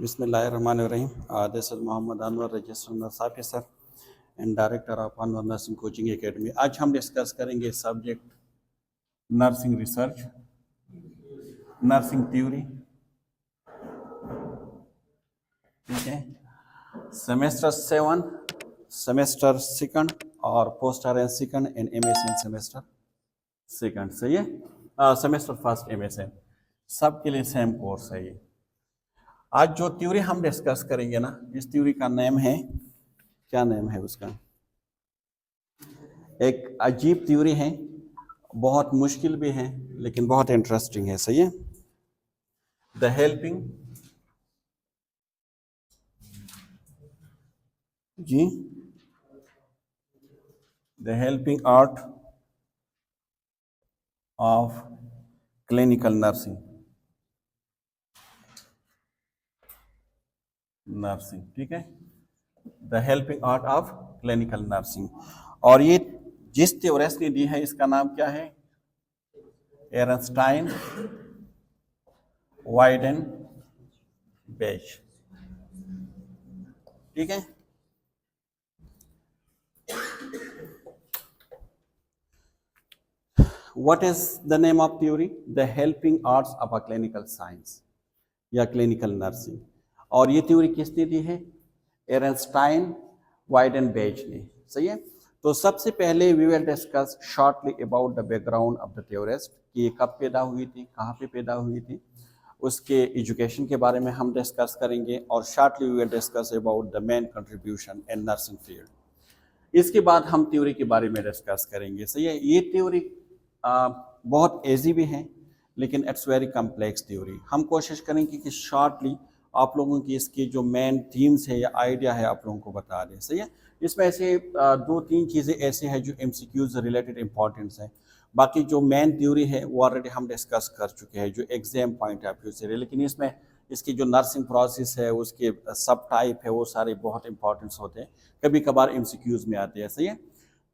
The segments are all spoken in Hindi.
Bismillahirrahmanirrahim. This is Mohammad Anwar, registered nurse officer and director of Anwar Nursing Coaching Academy. आज हम डिस्कस करेंगे subject nursing research, nursing theory, ठीक है, सेमेस्टर 7, सेमेस्टर सेकंड और post R N second and MSN semester second, सही है, सेमेस्टर फर्स्ट MSN सबके लिए सेम कोर्स है ये। आज जो थ्योरी हम डिस्कस करेंगे ना, इस थ्योरी का नेम है, क्या नेम है उसका, एक अजीब थ्योरी है, बहुत मुश्किल भी है लेकिन बहुत इंटरेस्टिंग है, सही है। द हेल्पिंग जी, the helping art of clinical nursing, ठीक है, the helping art of clinical nursing. और ये जिस थ्योरिस्ट ने दी है इसका नाम क्या है, एरनस्टाइन वाइडेनबेच, ठीक है। What is the name of theory? The helping arts of a clinical science या क्लिनिकल नर्सिंग। और ये थ्योरी किसने दी है, एरनस्टाइन वाइडेनबेच ने, सही है। तो सबसे पहले we will discuss shortly about the background of the theorist, कि ये कब पैदा हुई थी, कहाँ पे पैदा हुई थी, उसके एजुकेशन के बारे में हम डिस्कस करेंगे, और shortly we will discuss about the main contribution in nursing field. इसके बाद हम थ्योरी के बारे में डिस्कस करेंगे, सही है। ये थ्योरी बहुत ईजी भी है लेकिन इट्स वेरी कम्प्लेक्स थ्योरी। हम कोशिश करेंगे कि शॉर्टली आप लोगों की इसकी जो मेन थीम्स है या आइडिया है आप लोगों को बता दें, सही है। इसमें ऐसे 2-3 चीज़ें ऐसे हैं जो MCQs रिलेटेड इंपॉर्टेंस है, बाकी जो मेन थ्योरी है वो ऑलरेडी हम डिस्कस कर चुके हैं जो एग्जाम पॉइंट ऑफ व्यू से, लेकिन इसमें इसकी जो नर्सिंग प्रोसेस है, उसके सब टाइप है, वो सारे बहुत इंपॉर्टेंस होते हैं, कभी कभार MCQs में आते हैं, सही है।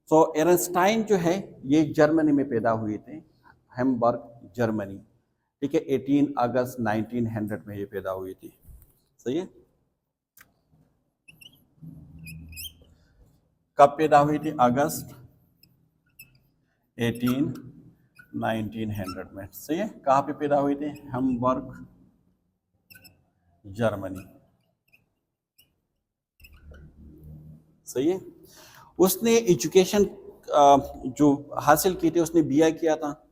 तो एरनस्टाइन जो है ये जर्मनी में पैदा हुए थे, हैम्बर्ग जर्मनी, ठीक है, 18 अगस्त 1900 में ये पैदा हुई थी, सही है। कब पैदा हुई थी, अगस्त 18 1900 में, सही है। कहाँ पे पैदा हुई थी, हैम्बर्ग जर्मनी, सही है। उसने एजुकेशन जो हासिल की थी, उसने BA किया था,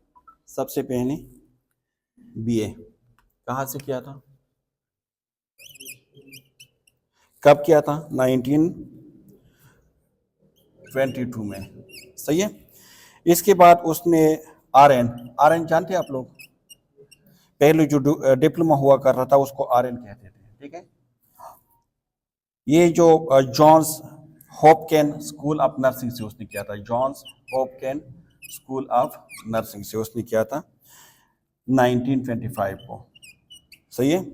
सबसे पहले BA कहाँ से किया था, कब किया था, 1922 में, सही है। इसके बाद उसने RN जानते हैं आप लोग, पहले जो डिप्लोमा हुआ कर रहा था उसको RN कहते थे, ठीक है। ये जो Johns Hopkin school of nursing से उसने किया था, Johns Hopkin school of nursing से उसने किया था 1925 को, सही है।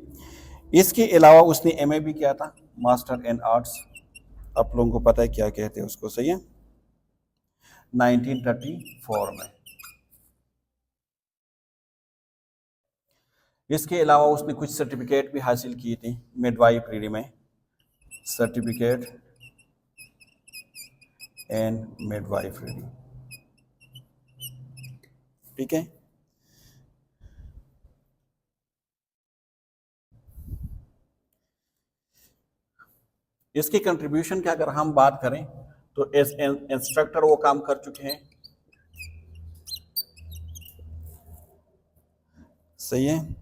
इसके अलावा उसने MA भी किया था, मास्टर इन आर्ट्स, आप लोगों को पता है क्या कहते हैं उसको, सही है, 1934 में। इसके अलावा उसने कुछ सर्टिफिकेट भी हासिल की थी मिडवाइफरी में, सर्टिफिकेट एंड मिडवाइफरी, ठीक है। इसकी कंट्रीब्यूशन की अगर हम बात करें तो एज इंस्ट्रक्टर वो काम कर चुके हैं, सही है।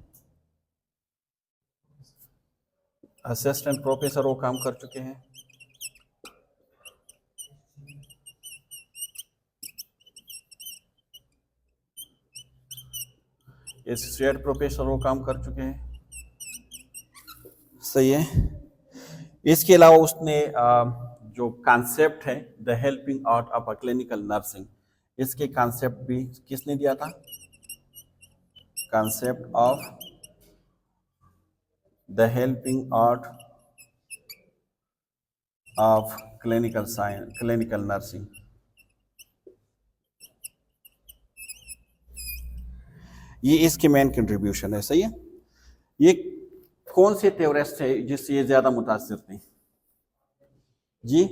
असिस्टेंट प्रोफेसर वो काम कर चुके हैं, एसोसिएट प्रोफेसर वो काम कर चुके हैं, सही है। इसके अलावा उसने जो कॉन्सेप्ट है the helping art of a clinical nursing, इसके कॉन्सेप्ट भी किसने दिया था, concept of the helping art of clinical science, clinical nursing, ये इसके मेन कंट्रीब्यूशन है, सही है। ये कौन से थ्योरिस्ट थे जिससे ये ज्यादा मुतासिर थे जी?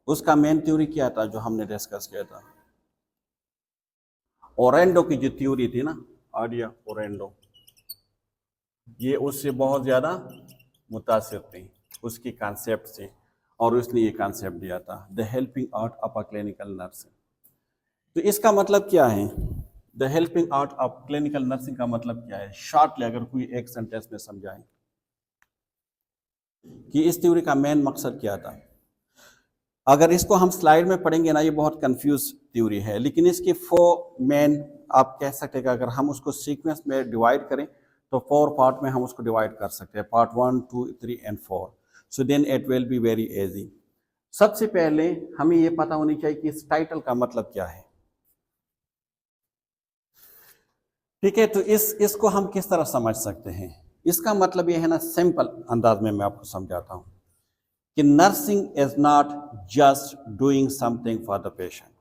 उसका मेन थ्योरी क्या था जो हमने डिस्कस किया था? ओरेंडो की जो थ्योरी थी ना, आडिया ओरेंडो, ये उससे बहुत ज्यादा मुतासिर थी उसकी कॉन्सेप्ट से, और उसने ये कॉन्सेप्ट दिया था the helping art of a clinical nursing. तो इसका मतलब क्या है? The helping art of clinical nursing का मतलब क्या है? शॉर्टली अगर कोई एक सेंटेंस में समझाए कि इस थ्योरी का मेन मकसद क्या था। अगर इसको हम स्लाइड में पढ़ेंगे ना, ये बहुत कंफ्यूज थ्योरी है, लेकिन इसके 4 मेन आप कह सकते हैं कि अगर हम उसको सीक्वेंस में डिवाइड करें तो 4 पार्ट में हम उसको डिवाइड कर सकते हैं, part 1, 2, 3 and 4। So then it will be very easy. सबसे पहले हमें ये पता होनी चाहिए कि इस टाइटल का मतलब क्या है। ठीक है, तो इसको हम किस तरह समझ सकते हैं? इसका मतलब ये है ना, सिंपल अंदाज में मैं आपको समझाता हूं कि nursing is not just doing something for the patient.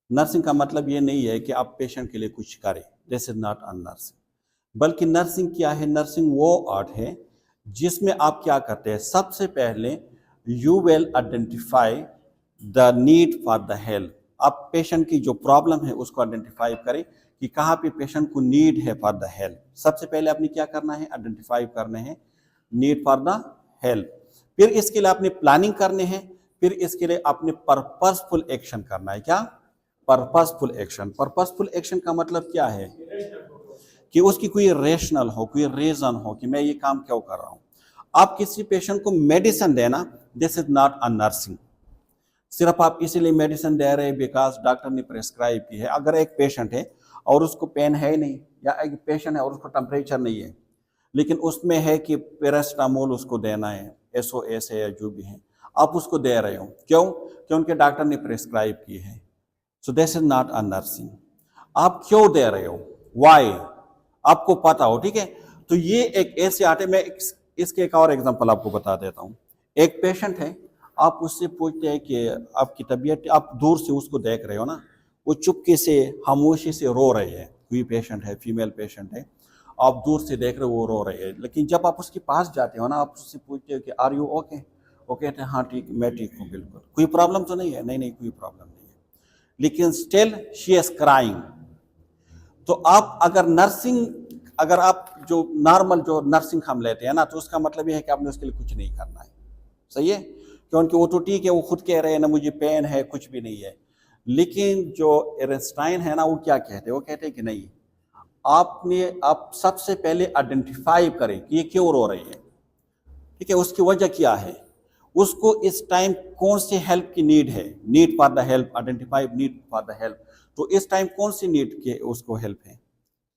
Nursing का मतलब ये नहीं है कि आप पेशेंट के लिए कुछ करें, this is not a nursing. बल्कि नर्सिंग क्या है? नर्सिंग वो आर्ट है जिसमें आप क्या करते हैं, सबसे पहले you will identify the need for the help. आप पेशेंट की जो प्रॉब्लम है उसको आइडेंटिफाई करें कि कहाँ पे पेशेंट को नीड है फॉर द हेल्प। सबसे पहले आपने क्या करना है? आइडेंटिफाई करने हैं नीड फॉर द हेल्प। फिर इसके लिए आपने प्लानिंग करने हैं, फिर इसके लिए आपने पर्पसफुल एक्शन करना है। क्या? Purposeful action. पर्पसफुल एक्शन का मतलब क्या है? कि उसकी कोई रेशनल हो, कोई रीजन हो कि मैं ये काम क्यों कर रहा हूं। आप किसी पेशेंट को मेडिसिन देना, this is not a nursing. सिर्फ आप इसीलिए मेडिसिन दे रहे हैं बिकॉज डॉक्टर ने प्रेस्क्राइब की है। अगर एक पेशेंट है और उसको पेन है ही नहीं, या एक पेशेंट है और उसको टेम्परेचर नहीं है, लेकिन उसमें है कि पैरास्टामोल उसको देना है, SOS है या जो भी है, आप उसको दे रहे हो क्यों? कि उनके डॉक्टर ने प्रेस्क्राइब की है। सो this is not a nursing. आप क्यों दे रहे हो? वाई? आपको पता हो। ठीक है, तो ये एक ऐसे आटे में इसके एक और एग्जांपल आपको बता देता हूं। एक पेशेंट है, आप उससे पूछते हैं कि आपकी तबीयत, आप दूर से उसको देख रहे हो ना, वो चुपके से खामोशी से रो रहे हैं। कोई पेशेंट है, फीमेल पेशेंट है, आप दूर से देख रहे हो वो रो रहे हैं, लेकिन जब आप उसके पास जाते हो ना, आप उससे पूछते हो कि आर यू ओके? वो कहते हैं हाँ ठीक, मैं ठीक हूँ, बिल्कुल कोई प्रॉब्लम तो नहीं है। नहीं नहीं, कोई प्रॉब्लम नहीं है, लेकिन स्टिल शी इज क्राइंग। तो आप अगर नर्सिंग, अगर आप जो नॉर्मल जो नर्सिंग हम लेते हैं ना, तो उसका मतलब ये है कि आपने उसके लिए कुछ नहीं करना है। सही है, क्योंकि वो तो ठीक है, वो खुद कह रहे हैं ना मुझे पेन है, कुछ भी नहीं है। लेकिन जो एरेंस्टाइन है ना, वो क्या कहते हैं? वो कहते हैं कि नहीं, आप सबसे आइडेंटिफाई आइडेंटिफाई करें कि ये क्यों रो रही है। ठीक है, उसकी वजह क्या है, उसको इस टाइम कौन सी हेल्प की नीड है, need for the help, identify need for the help. तो इस टाइम कौन सी नीड के उसको हेल्प है,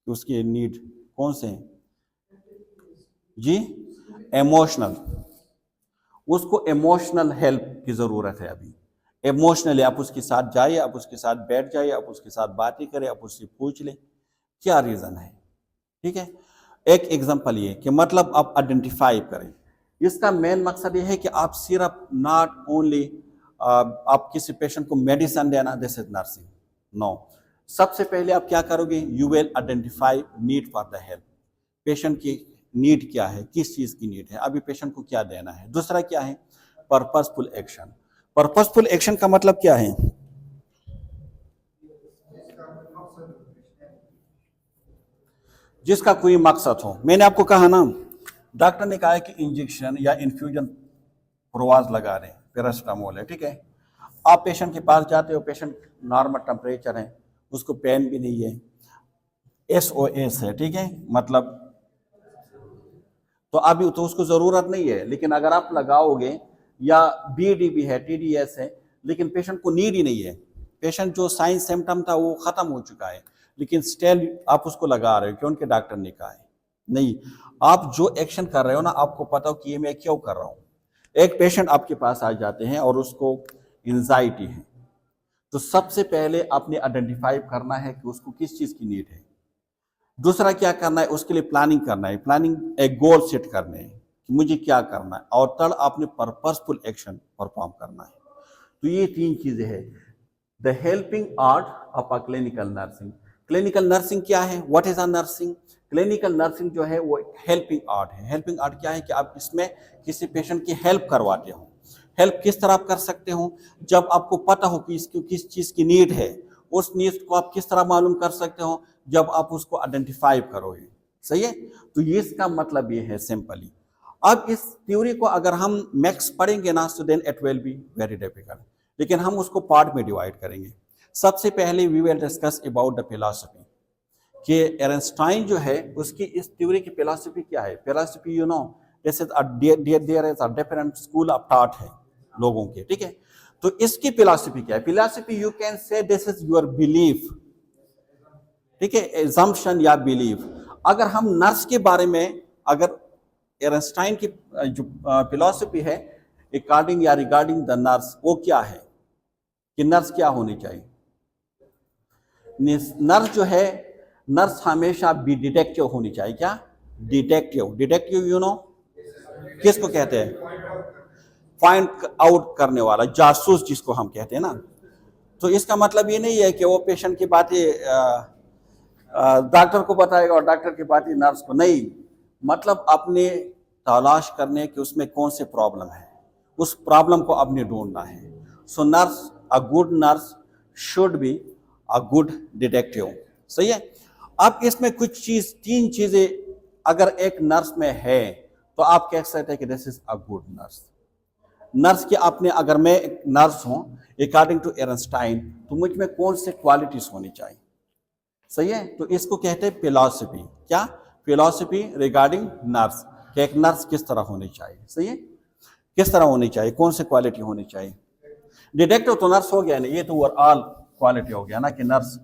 उसके नीड कौन से हैं जी? इमोशनल। उसको इमोशनल हेल्प की जरूरत है अभी। इमोशनली आप उसके साथ जाइए, आप उसके साथ बैठ जाइए, आप उसके साथ बातें करें, आप उससे पूछ लें क्या रीजन है। ठीक है, एक एग्जांपल ये कि मतलब आप आइडेंटिफाई करें। इसका मेन मकसद ये है कि आप सिर्फ नॉट ओनली आप किसी पेशेंट को मेडिसिन देना, दिस इज नर्सिंग, नो। सबसे पहले आप क्या करोगे? You will identify need for the help. Patient की नीड क्या है, किस चीज की नीड है, अभी पेशेंट को क्या देना है। दूसरा क्या है? Purposeful action. पर्पसफुल एक्शन का मतलब क्या है? जिसका कोई मकसद हो। मैंने आपको कहा ना, डॉक्टर ने कहा है कि इंजेक्शन या इन्फ्यूजन प्रोवाज लगा रहे हैं, पैरास्टामोल है, ठीक है। आप पेशेंट के पास जाते हो, पेशेंट नॉर्मल टेम्परेचर है, उसको पेन भी नहीं है, SOS है, ठीक है, मतलब तो अभी तो उसको जरूरत नहीं है। लेकिन अगर आप लगाओगे, या BDB है, TDS है, लेकिन पेशेंट को नीड ही नहीं है, पेशेंट जो साइन सिम्टम था वो खत्म हो चुका है, लेकिन स्टिल आप उसको लगा रहे हो क्यों? उनके डॉक्टर ने कहा है। नहीं, आप जो एक्शन कर रहे हो ना, आपको पता हो कि ये मैं क्यों कर रहा हूं। एक पेशेंट आपके पास आ जाते हैं और उसको एंजाइटी है, तो सबसे पहले आपने आइडेंटिफाई करना है कि उसको किस चीज की नीड है। दूसरा क्या करना है? उसके लिए प्लानिंग करना है, प्लानिंग एक गोल सेट करने हैं कि मुझे क्या करना है, और तब आपने पर्पसफुल एक्शन परफॉर्म करना है। तो ये 3 चीजें हैं the helping art of a clinical nursing. Clinical nursing क्या है? What is a nursing? Clinical nursing जो है वो हेल्पिंग आर्ट है। हेल्पिंग आर्ट क्या है कि आप इसमें किसी पेशेंट की हेल्प करवाते हो। हेल्प किस तरह आप कर सकते हो? जब आपको पता हो कि इसको किस चीज़ की नीड है, उस नीड को आप किस तरह मालूम कर सकते हो? जब आप उसको आइडेंटिफाई करोगे। सही है? तो ये इसका मतलब ये है सिंपली। अब इस थ्योरी को अगर हम मैक्स पढ़ेंगे ना, तो then it will be very difficult, लेकिन हम उसको पार्ट में डिवाइड करेंगे। सबसे पहले we will discuss about the philosophy कि एरनस्टाइन जो है उसकी इस थ्योरी की फिलॉसफी क्या है। Philosophy you know this is there is a different school of thought है लोगों के, ठीक है। तो इसकी फिलॉसफी क्या है? Philosophy you can say this is your belief, ठीक है, एजम्पशन या बिलीफ। अगर हम नर्स के बारे में, अगर एरनस्टाइन की जो फिलॉसफी है अकॉर्डिंग या रिगार्डिंग द नर्स, वो क्या है कि नर्स क्या होनी चाहिए? नर्स जो है, नर्स हमेशा भी डिटेक्टिव होनी चाहिए। क्या? डिटेक्टिव। डिटेक्टिव यू नो किसको कहते हैं? फाइंड आउट करने वाला, जासूस जिसको हम कहते हैं ना। तो इसका मतलब ये नहीं है कि वो पेशेंट की बातें डॉक्टर को बताएगा और डॉक्टर की बातें नर्स को नहीं। मतलब अपने तलाश करने कि उसमें कौन से प्रॉब्लम है, उस प्रॉब्लम को अपने ढूंढना है। So nurse, a good nurse should be a good detective. सही है? अब इसमें कुछ चीज, तीन चीजें अगर एक नर्स में है तो आप कह सकते हैं कि this is a good nurse. Nurse के अपने, अगर मैं एक नर्स हूं अकॉर्डिंग टू एरनस्टाइन, तो मुझ में कौन से क्वालिटीज होनी चाहिए? सही है? तो इसको कहते हैं फिलॉसफी। क्या? फिलॉसफी रिगार्डिंग नर्स, कि एक नर्स किस तरह होनी चाहिए। सही है? किस तरह होनी चाहिए, कौन से क्वालिटी होनी चाहिए। डिटेक्टिव तो नर्स हो गया ना, ये तो ओवरऑल क्वालिटी हो गया ना कि नर्स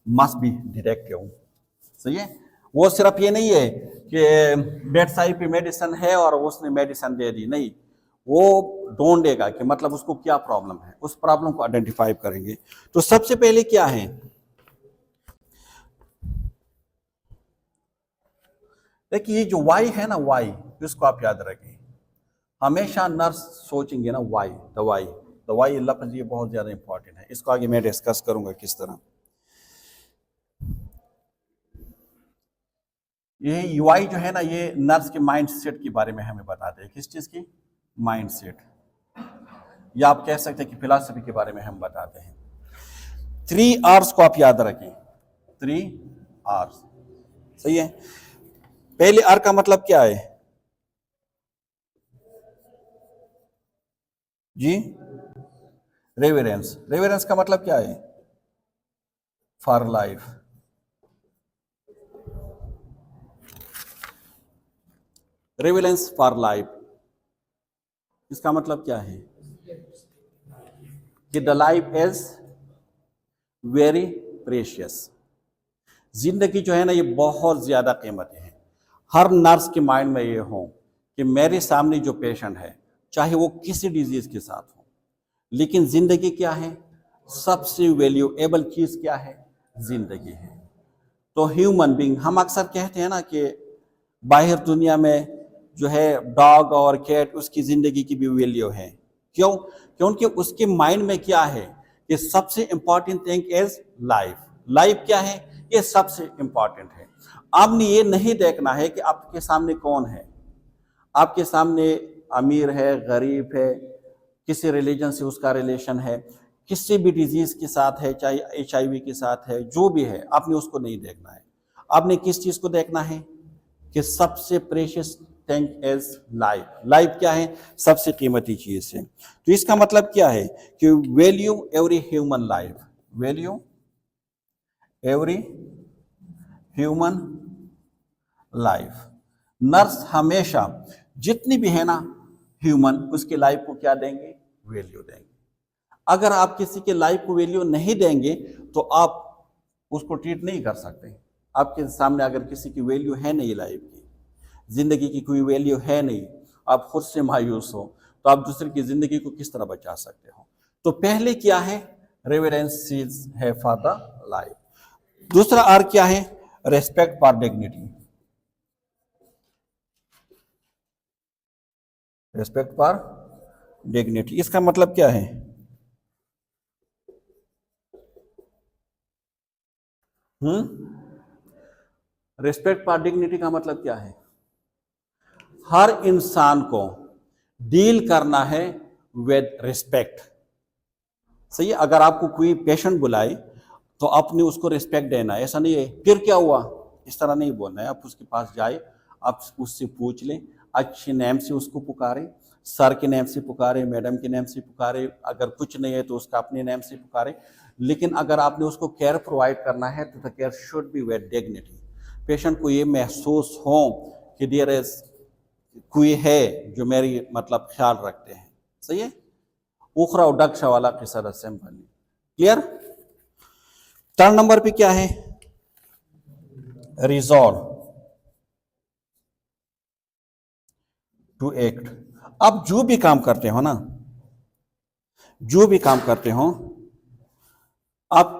मस्ट बी डिटेक्टिव। सही है? वो सिर्फ ये नहीं है कि बेड साइड पे मेडिसिन है और उसने मेडिसिन दे दी, नहीं, वो ढूंढेगा कि मतलब उसको क्या प्रॉब्लम है, उस प्रॉब्लम को आइडेंटिफाई करेंगे। तो सबसे पहले क्या है, देखिए ये जो वाई है ना, वाई, इसको आप याद रखें। हमेशा नर्स सोचेंगे ना वाई, दवाई, दवाई लफ्ज ये बहुत ज्यादा इंपॉर्टेंट है। इसको आगे मैं डिस्कस करूंगा किस तरह। ये यूआई जो है ना, ये नर्स के माइंड सेट के बारे में हमें बताते हैं। किस चीज की? माइंड सेट, या आप कह सकते हैं कि फिलॉसफी के बारे में हम बताते हैं। 3 R's को आप याद रखें, 3 R's। सही है? पहले आर का मतलब क्या है जी? रेवरेंस। रेवरेंस का मतलब क्या है? For life. Reverence for life, इसका मतलब क्या है कि the life is very precious. जिंदगी जो है ना, ये बहुत ज्यादा कीमती है। हर नर्स के माइंड में ये हो कि मेरे सामने जो पेशेंट है, चाहे वो किसी डिजीज के साथ हो, लेकिन जिंदगी क्या है? सबसे वैल्यूएबल चीज क्या है? जिंदगी है। तो ह्यूमन बीइंग, हम अक्सर कहते हैं ना कि बाहर दुनिया में जो है डॉग और कैट, उसकी जिंदगी की भी वैल्यू है। क्यों? क्योंकि उसके माइंड में क्या है कि सबसे important thing is life. Life क्या है? ये सबसे इंपॉर्टेंट है। आपने ये नहीं देखना है कि आपके सामने कौन है। आपके सामने अमीर है, गरीब है, किसी रिलीजन से उसका रिलेशन है, किसी भी डिजीज के साथ है, चाहे HIV के साथ है, जो भी है, आपने उसको नहीं देखना है। आपने किस चीज को देखना है कि सबसे precious thing is life. Life क्या है? सबसे कीमती चीज है। तो इसका मतलब क्या है कि value every human life, value every human life. Nurse हमेशा जितनी भी है ना ह्यूमन, उसकी लाइफ को क्या देंगे? वैल्यू देंगे। अगर आप किसी के लाइफ को वैल्यू नहीं देंगे तो आप उसको ट्रीट नहीं कर सकते। आपके सामने अगर किसी की वैल्यू है नहीं, लाइफ की, जिंदगी की कोई वैल्यू है नहीं, आप खुद से मायूस हो, तो आप दूसरे की जिंदगी को किस तरह बचा सकते हो? तो पहले क्या है? रेवरेंस है फॉर द लाइफ। दूसरा आर क्या है? Respect for dignity. Respect for dignity, इसका मतलब क्या है? रिस्पेक्ट फॉर डिग्निटी का मतलब क्या है? हर इंसान को डील करना है विद रिस्पेक्ट। सही है? अगर आपको कोई पेशेंट बुलाए तो आपने उसको रिस्पेक्ट देना है। ऐसा नहीं है फिर क्या हुआ, इस तरह नहीं बोलना है। आप उसके पास जाए, आप उससे पूछ लें, अच्छे नेम से उसको पुकारे, सर के नेम से पुकारे, मैडम के नेम से पुकारे, अगर कुछ नहीं है तो उसका अपने नेम से पुकारे। लेकिन अगर आपने उसको केयर प्रोवाइड करना है तो the care should be with dignity. Patient को ये महसूस हो कि देयर इज कोई है जो मेरी मतलब ख्याल रखते हैं। सही है? उखरा और डक्षा वाला किस्सा सिंपल। क्लियर? थर्ड नंबर पे क्या है? Resolve to act. आप जो भी काम करते हो ना, जो भी काम करते हो, आप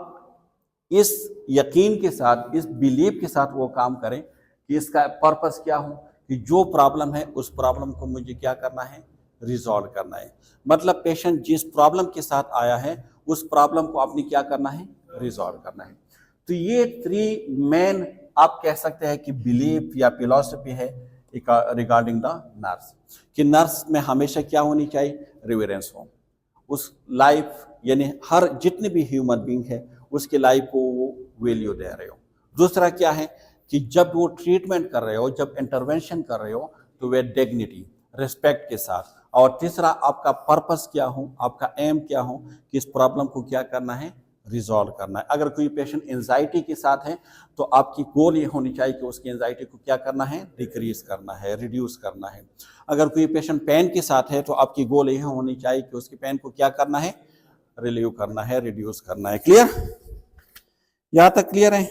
इस यकीन के साथ, इस बिलीव के साथ वो काम करें कि इसका पर्पस क्या हो, कि जो प्रॉब्लम है उस प्रॉब्लम को मुझे क्या करना है? रिजॉल्व करना है। मतलब पेशेंट जिस प्रॉब्लम के साथ आया है उस प्रॉब्लम को आपने क्या करना है? रिजॉल्व करना है। तो ये 3 मेन आप कह सकते हैं कि बिलीफ या फिलॉसफी है रिगार्डिंग द नर्स, कि नर्स में हमेशा क्या होनी चाहिए? रिवरेंस हो। उस लाइफ यानी हर जितने भी ह्यूमन बीइंग है उसके लाइफ को वो वैल्यू दे रहे हो। दूसरा क्या है कि जब वो ट्रीटमेंट कर रहे हो, जब इंटरवेंशन कर रहे हो तो वे डिग्निटी, रिस्पेक्ट के साथ। और तीसरा आपका पर्पस क्या हो, आपका एम क्या हो कि इस प्रॉब्लम को क्या करना है? रिजॉल्व करना है। अगर कोई पेशेंट एंजाइटी के साथ है तो आपकी गोल ये होनी चाहिए कि उसकी एंजाइटी को क्या करना है? डिक्रीज करना है, रिड्यूस करना है। अगर कोई पेशेंट पेन के साथ है तो आपकी गोल ये होनी चाहिए कि उसकी पेन को क्या करना है? रिलीव करना है, रिड्यूस करना है। क्लियर? यहां तक क्लियर है?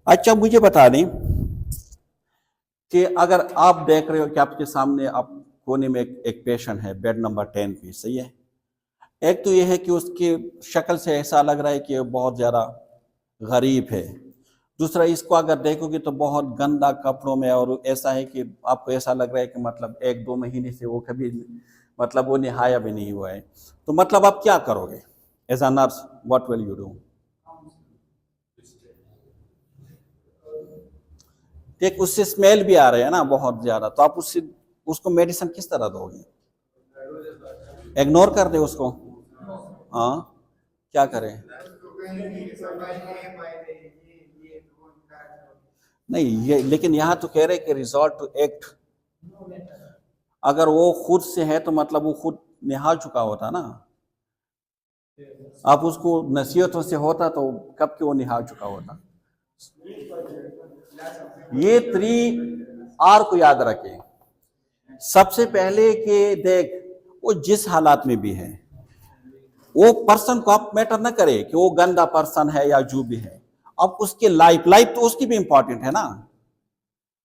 अच्छा, मुझे बता दें कि अगर आप देख रहे हो कि आपके सामने आप कोने में एक पेशेंट है बेड नंबर 10 पे। सही है? एक तो यह है कि उसकी शक्ल से ऐसा लग रहा है कि बहुत ज़्यादा गरीब है। दूसरा, इसको अगर देखोगे तो बहुत गंदा कपड़ों में, और ऐसा है कि आपको ऐसा लग रहा है कि मतलब 1-2 महीने से वो कभी मतलब वो नहाया भी नहीं हुआ है। तो मतलब आप क्या करोगे as a nurse? What will you do? एक उससे स्मेल भी आ रहे है ना बहुत ज्यादा, तो आप उसको मेडिसिन किस तरह दोगे? इग्नोर कर दे उसको? हाँ, क्या करें? नहीं, ये लेकिन यहाँ तो कह रहे कि रिजॉर्ट टू एक्ट। अगर वो खुद से है तो मतलब वो खुद नहा चुका होता ना। आप उसको नसीहतों से होता तो कब के वो नहा चुका होता। ये 3 को याद रखें। सबसे पहले कि देख, वो जिस हालात में भी है, वो पर्सन को आप मैटर ना करे कि वो गंदा पर्सन है या जो भी है। अब उसके लाइफ तो उसकी भी इंपॉर्टेंट है ना।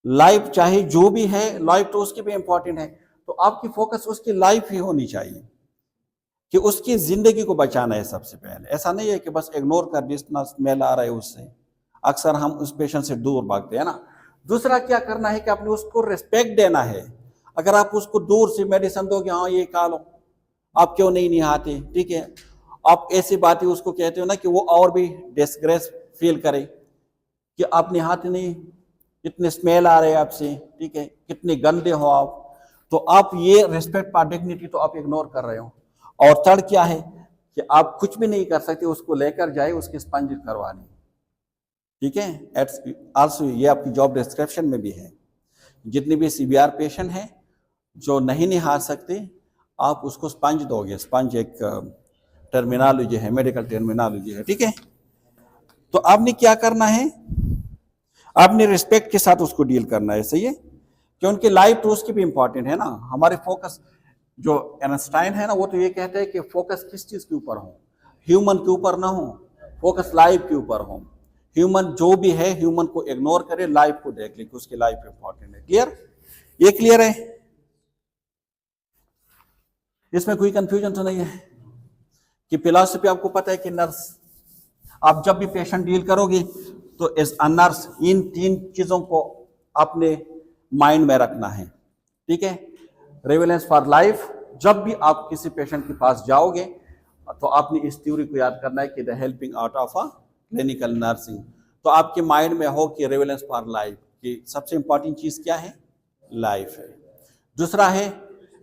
लाइफ चाहे जो भी है, लाइफ तो उसकी भी इंपॉर्टेंट है। तो आपकी फोकस उसकी लाइफ ही होनी चाहिए कि उसकी जिंदगी को बचाना है सबसे पहले। ऐसा नहीं है कि बस इग्नोर कर जितना स्मेल आ रहा है उससे। अक्सर हम उस पेशेंट से दूर भागते हैं ना। दूसरा क्या करना है कि आपने उसको रिस्पेक्ट देना है। अगर आप उसको दूर से मेडिसिन दोगे, हाँ ये खा लो, आप क्यों नहीं नहाते, ठीक है, आप ऐसी बातें उसको कहते हो ना कि वो और भी डिस्ग्रेस फील करे कि आप नहाते नहीं, कितने स्मेल आ रहे हैं आपसे, ठीक है, कितने गंदे हो आप। तो आप ये रिस्पेक्ट फॉर डिग्निटी तो आप इग्नोर कर रहे हो। और थर्ड क्या है कि आप कुछ भी नहीं कर सकते, उसको लेकर जाए, उसकी स्पंज करवानी, ठीक है। आल्सो ये आपकी जॉब डिस्क्रिप्शन में भी है। जितने भी सीवीआर पेशेंट हैं जो नहीं नहा सकते, आप उसको स्पंज दोगे। स्पंज एक टर्मिनोलॉजी है, मेडिकल टर्मिनोलॉजी है, ठीक है। तो आपने क्या करना है? आपने रिस्पेक्ट के साथ उसको डील करना है। सही है? कि उनकी लाइफ तो उसकी भी इंपॉर्टेंट है ना। हमारे फोकस जो आइंस्टाइन है ना, वो तो ये कहते हैं कि फोकस किस चीज के ऊपर हो? ह्यूमन के ऊपर ना हो, फोकस लाइफ के ऊपर हो। ह्यूमन जो भी है, ह्यूमन को इग्नोर करे, लाइफ को देख ले कि उसकी लाइफ इंपॉर्टेंट है। क्लियर? ये क्लियर है? इसमें कोई कंफ्यूजन तो नहीं है? कि फिलॉसफी आपको पता है कि नर्स, आप जब भी पेशेंट डील करोगे तो एज अ नर्स इन 3 चीजों को अपने माइंड में रखना है, ठीक है। रिवेलेंस फॉर लाइफ, जब भी आप किसी पेशेंट के पास जाओगे तो आपने इस थ्योरी को याद करना है कि the helping art of a clinical nursing. तो आपके माइंड में हो कि रिलेवेंस फॉर लाइफ की सबसे इंपॉर्टेंट चीज क्या है? लाइफ है। दूसरा है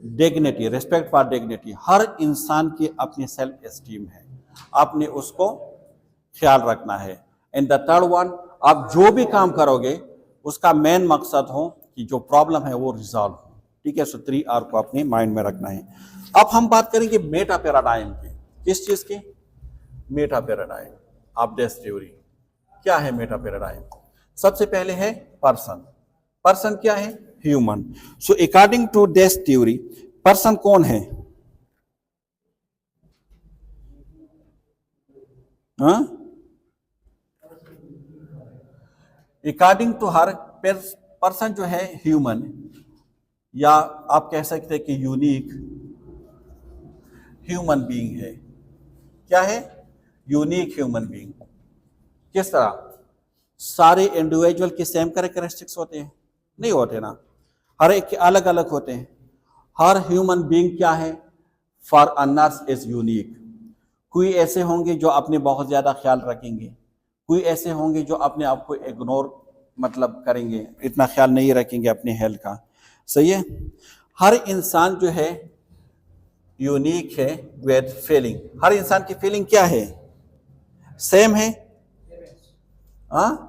डिग्निटी, रिस्पेक्ट फॉर डिग्निटी। हर इंसान की अपनी सेल्फ एस्टीम है, आपने उसको ख्याल रखना है। एंड द थर्ड वन, आप जो भी काम करोगे उसका मेन मकसद हो कि जो प्रॉब्लम है वो रिजॉल्व हो। ठीक है, सो 3R को अपने माइंड में रखना है। अब हम बात करेंगे मेटा पैराडाइम की। किस चीज की? Meta paradigm of this theory. क्या है मेटा पैराडाइम? सबसे पहले है पर्सन। पर्सन क्या है? Human. So according to this theory person कौन है? अकॉर्डिंग टू हर पर्सन जो है ह्यूमन, या आप कह सकते हैं कि यूनिक ह्यूमन बीइंग है। क्या है? Unique human being. किस तरह? सारे इंडिविजुअल के सेम कैरेक्टरिस्टिक्स होते हैं? नहीं होते ना, हर एक के अलग अलग होते हैं। हर ह्यूमन बीइंग क्या है? For a nurse is unique. कोई ऐसे होंगे जो अपने बहुत ज्यादा ख्याल रखेंगे, कोई ऐसे होंगे जो अपने आप को इग्नोर मतलब करेंगे, इतना ख्याल नहीं रखेंगे अपने हेल्थ का। सही है। हर इंसान जो है यूनिक है विद फीलिंग। हर इंसान की फीलिंग क्या है? सेम है। हाँ,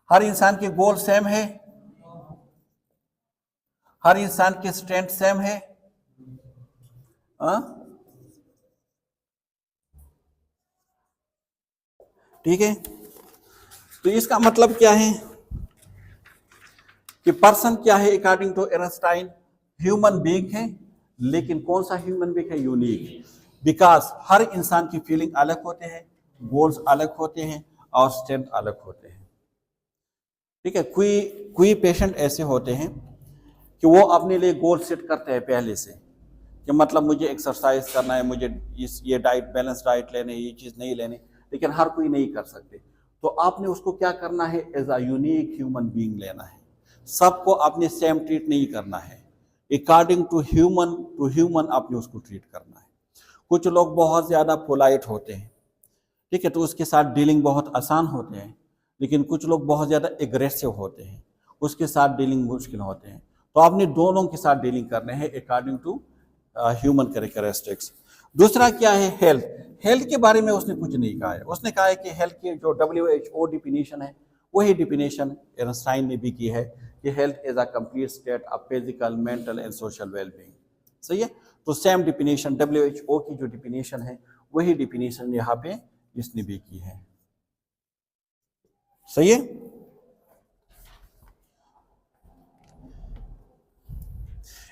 हर इंसान के गोल सेम है। हर इंसान की स्ट्रेंथ सेम है। हाँ, ठीक है। तो इसका मतलब क्या है कि पर्सन क्या है? अकॉर्डिंग टू एर्नस्टाइन ह्यूमन बीइंग है, लेकिन कौन सा ह्यूमन बीइंग है? यूनिक। बिकॉज हर इंसान की फीलिंग अलग होते हैं, गोल्स अलग होते हैं और स्ट्रेंथ अलग होते हैं। ठीक है। कोई कोई पेशेंट ऐसे होते हैं कि वो अपने लिए गोल सेट करते हैं पहले से, कि मतलब मुझे एक्सरसाइज करना है, मुझे ये डाइट, बैलेंस डाइट लेने, ये चीज़ नहीं लेनी, लेकिन हर कोई नहीं कर सकते। तो आपने उसको क्या करना है? As a unique human being लेना है। सबको आपने सेम ट्रीट नहीं करना है, अकॉर्डिंग टू ह्यूमन आपने उसको ट्रीट करना है। कुछ लोग बहुत ज़्यादा पोलाइट होते हैं, ठीक है, तो उसके साथ डीलिंग बहुत आसान होते हैं। लेकिन कुछ लोग बहुत ज़्यादा एग्रेसिव होते हैं, उसके साथ डीलिंग मुश्किल होते हैं। तो आपने दोनों के साथ डीलिंग करने हैं अकॉर्डिंग टू ह्यूमन कैरेक्टरिस्टिक्स। दूसरा क्या है? हेल्थ। हेल्थ के बारे में उसने कुछ नहीं कहा है। उसने कहा है कि हेल्थ की जो WHO डिफिनीशन है वही डिफिनीशन एर्नस्टाइन ने भी की है कि health is a complete state of physical, mental and social wellbeing. सही है। तो सेम डिफिनीशन WHO की जो डिफिनीशन है वही डिफिनीशन यहाँ पे इसने भी की है। सही है।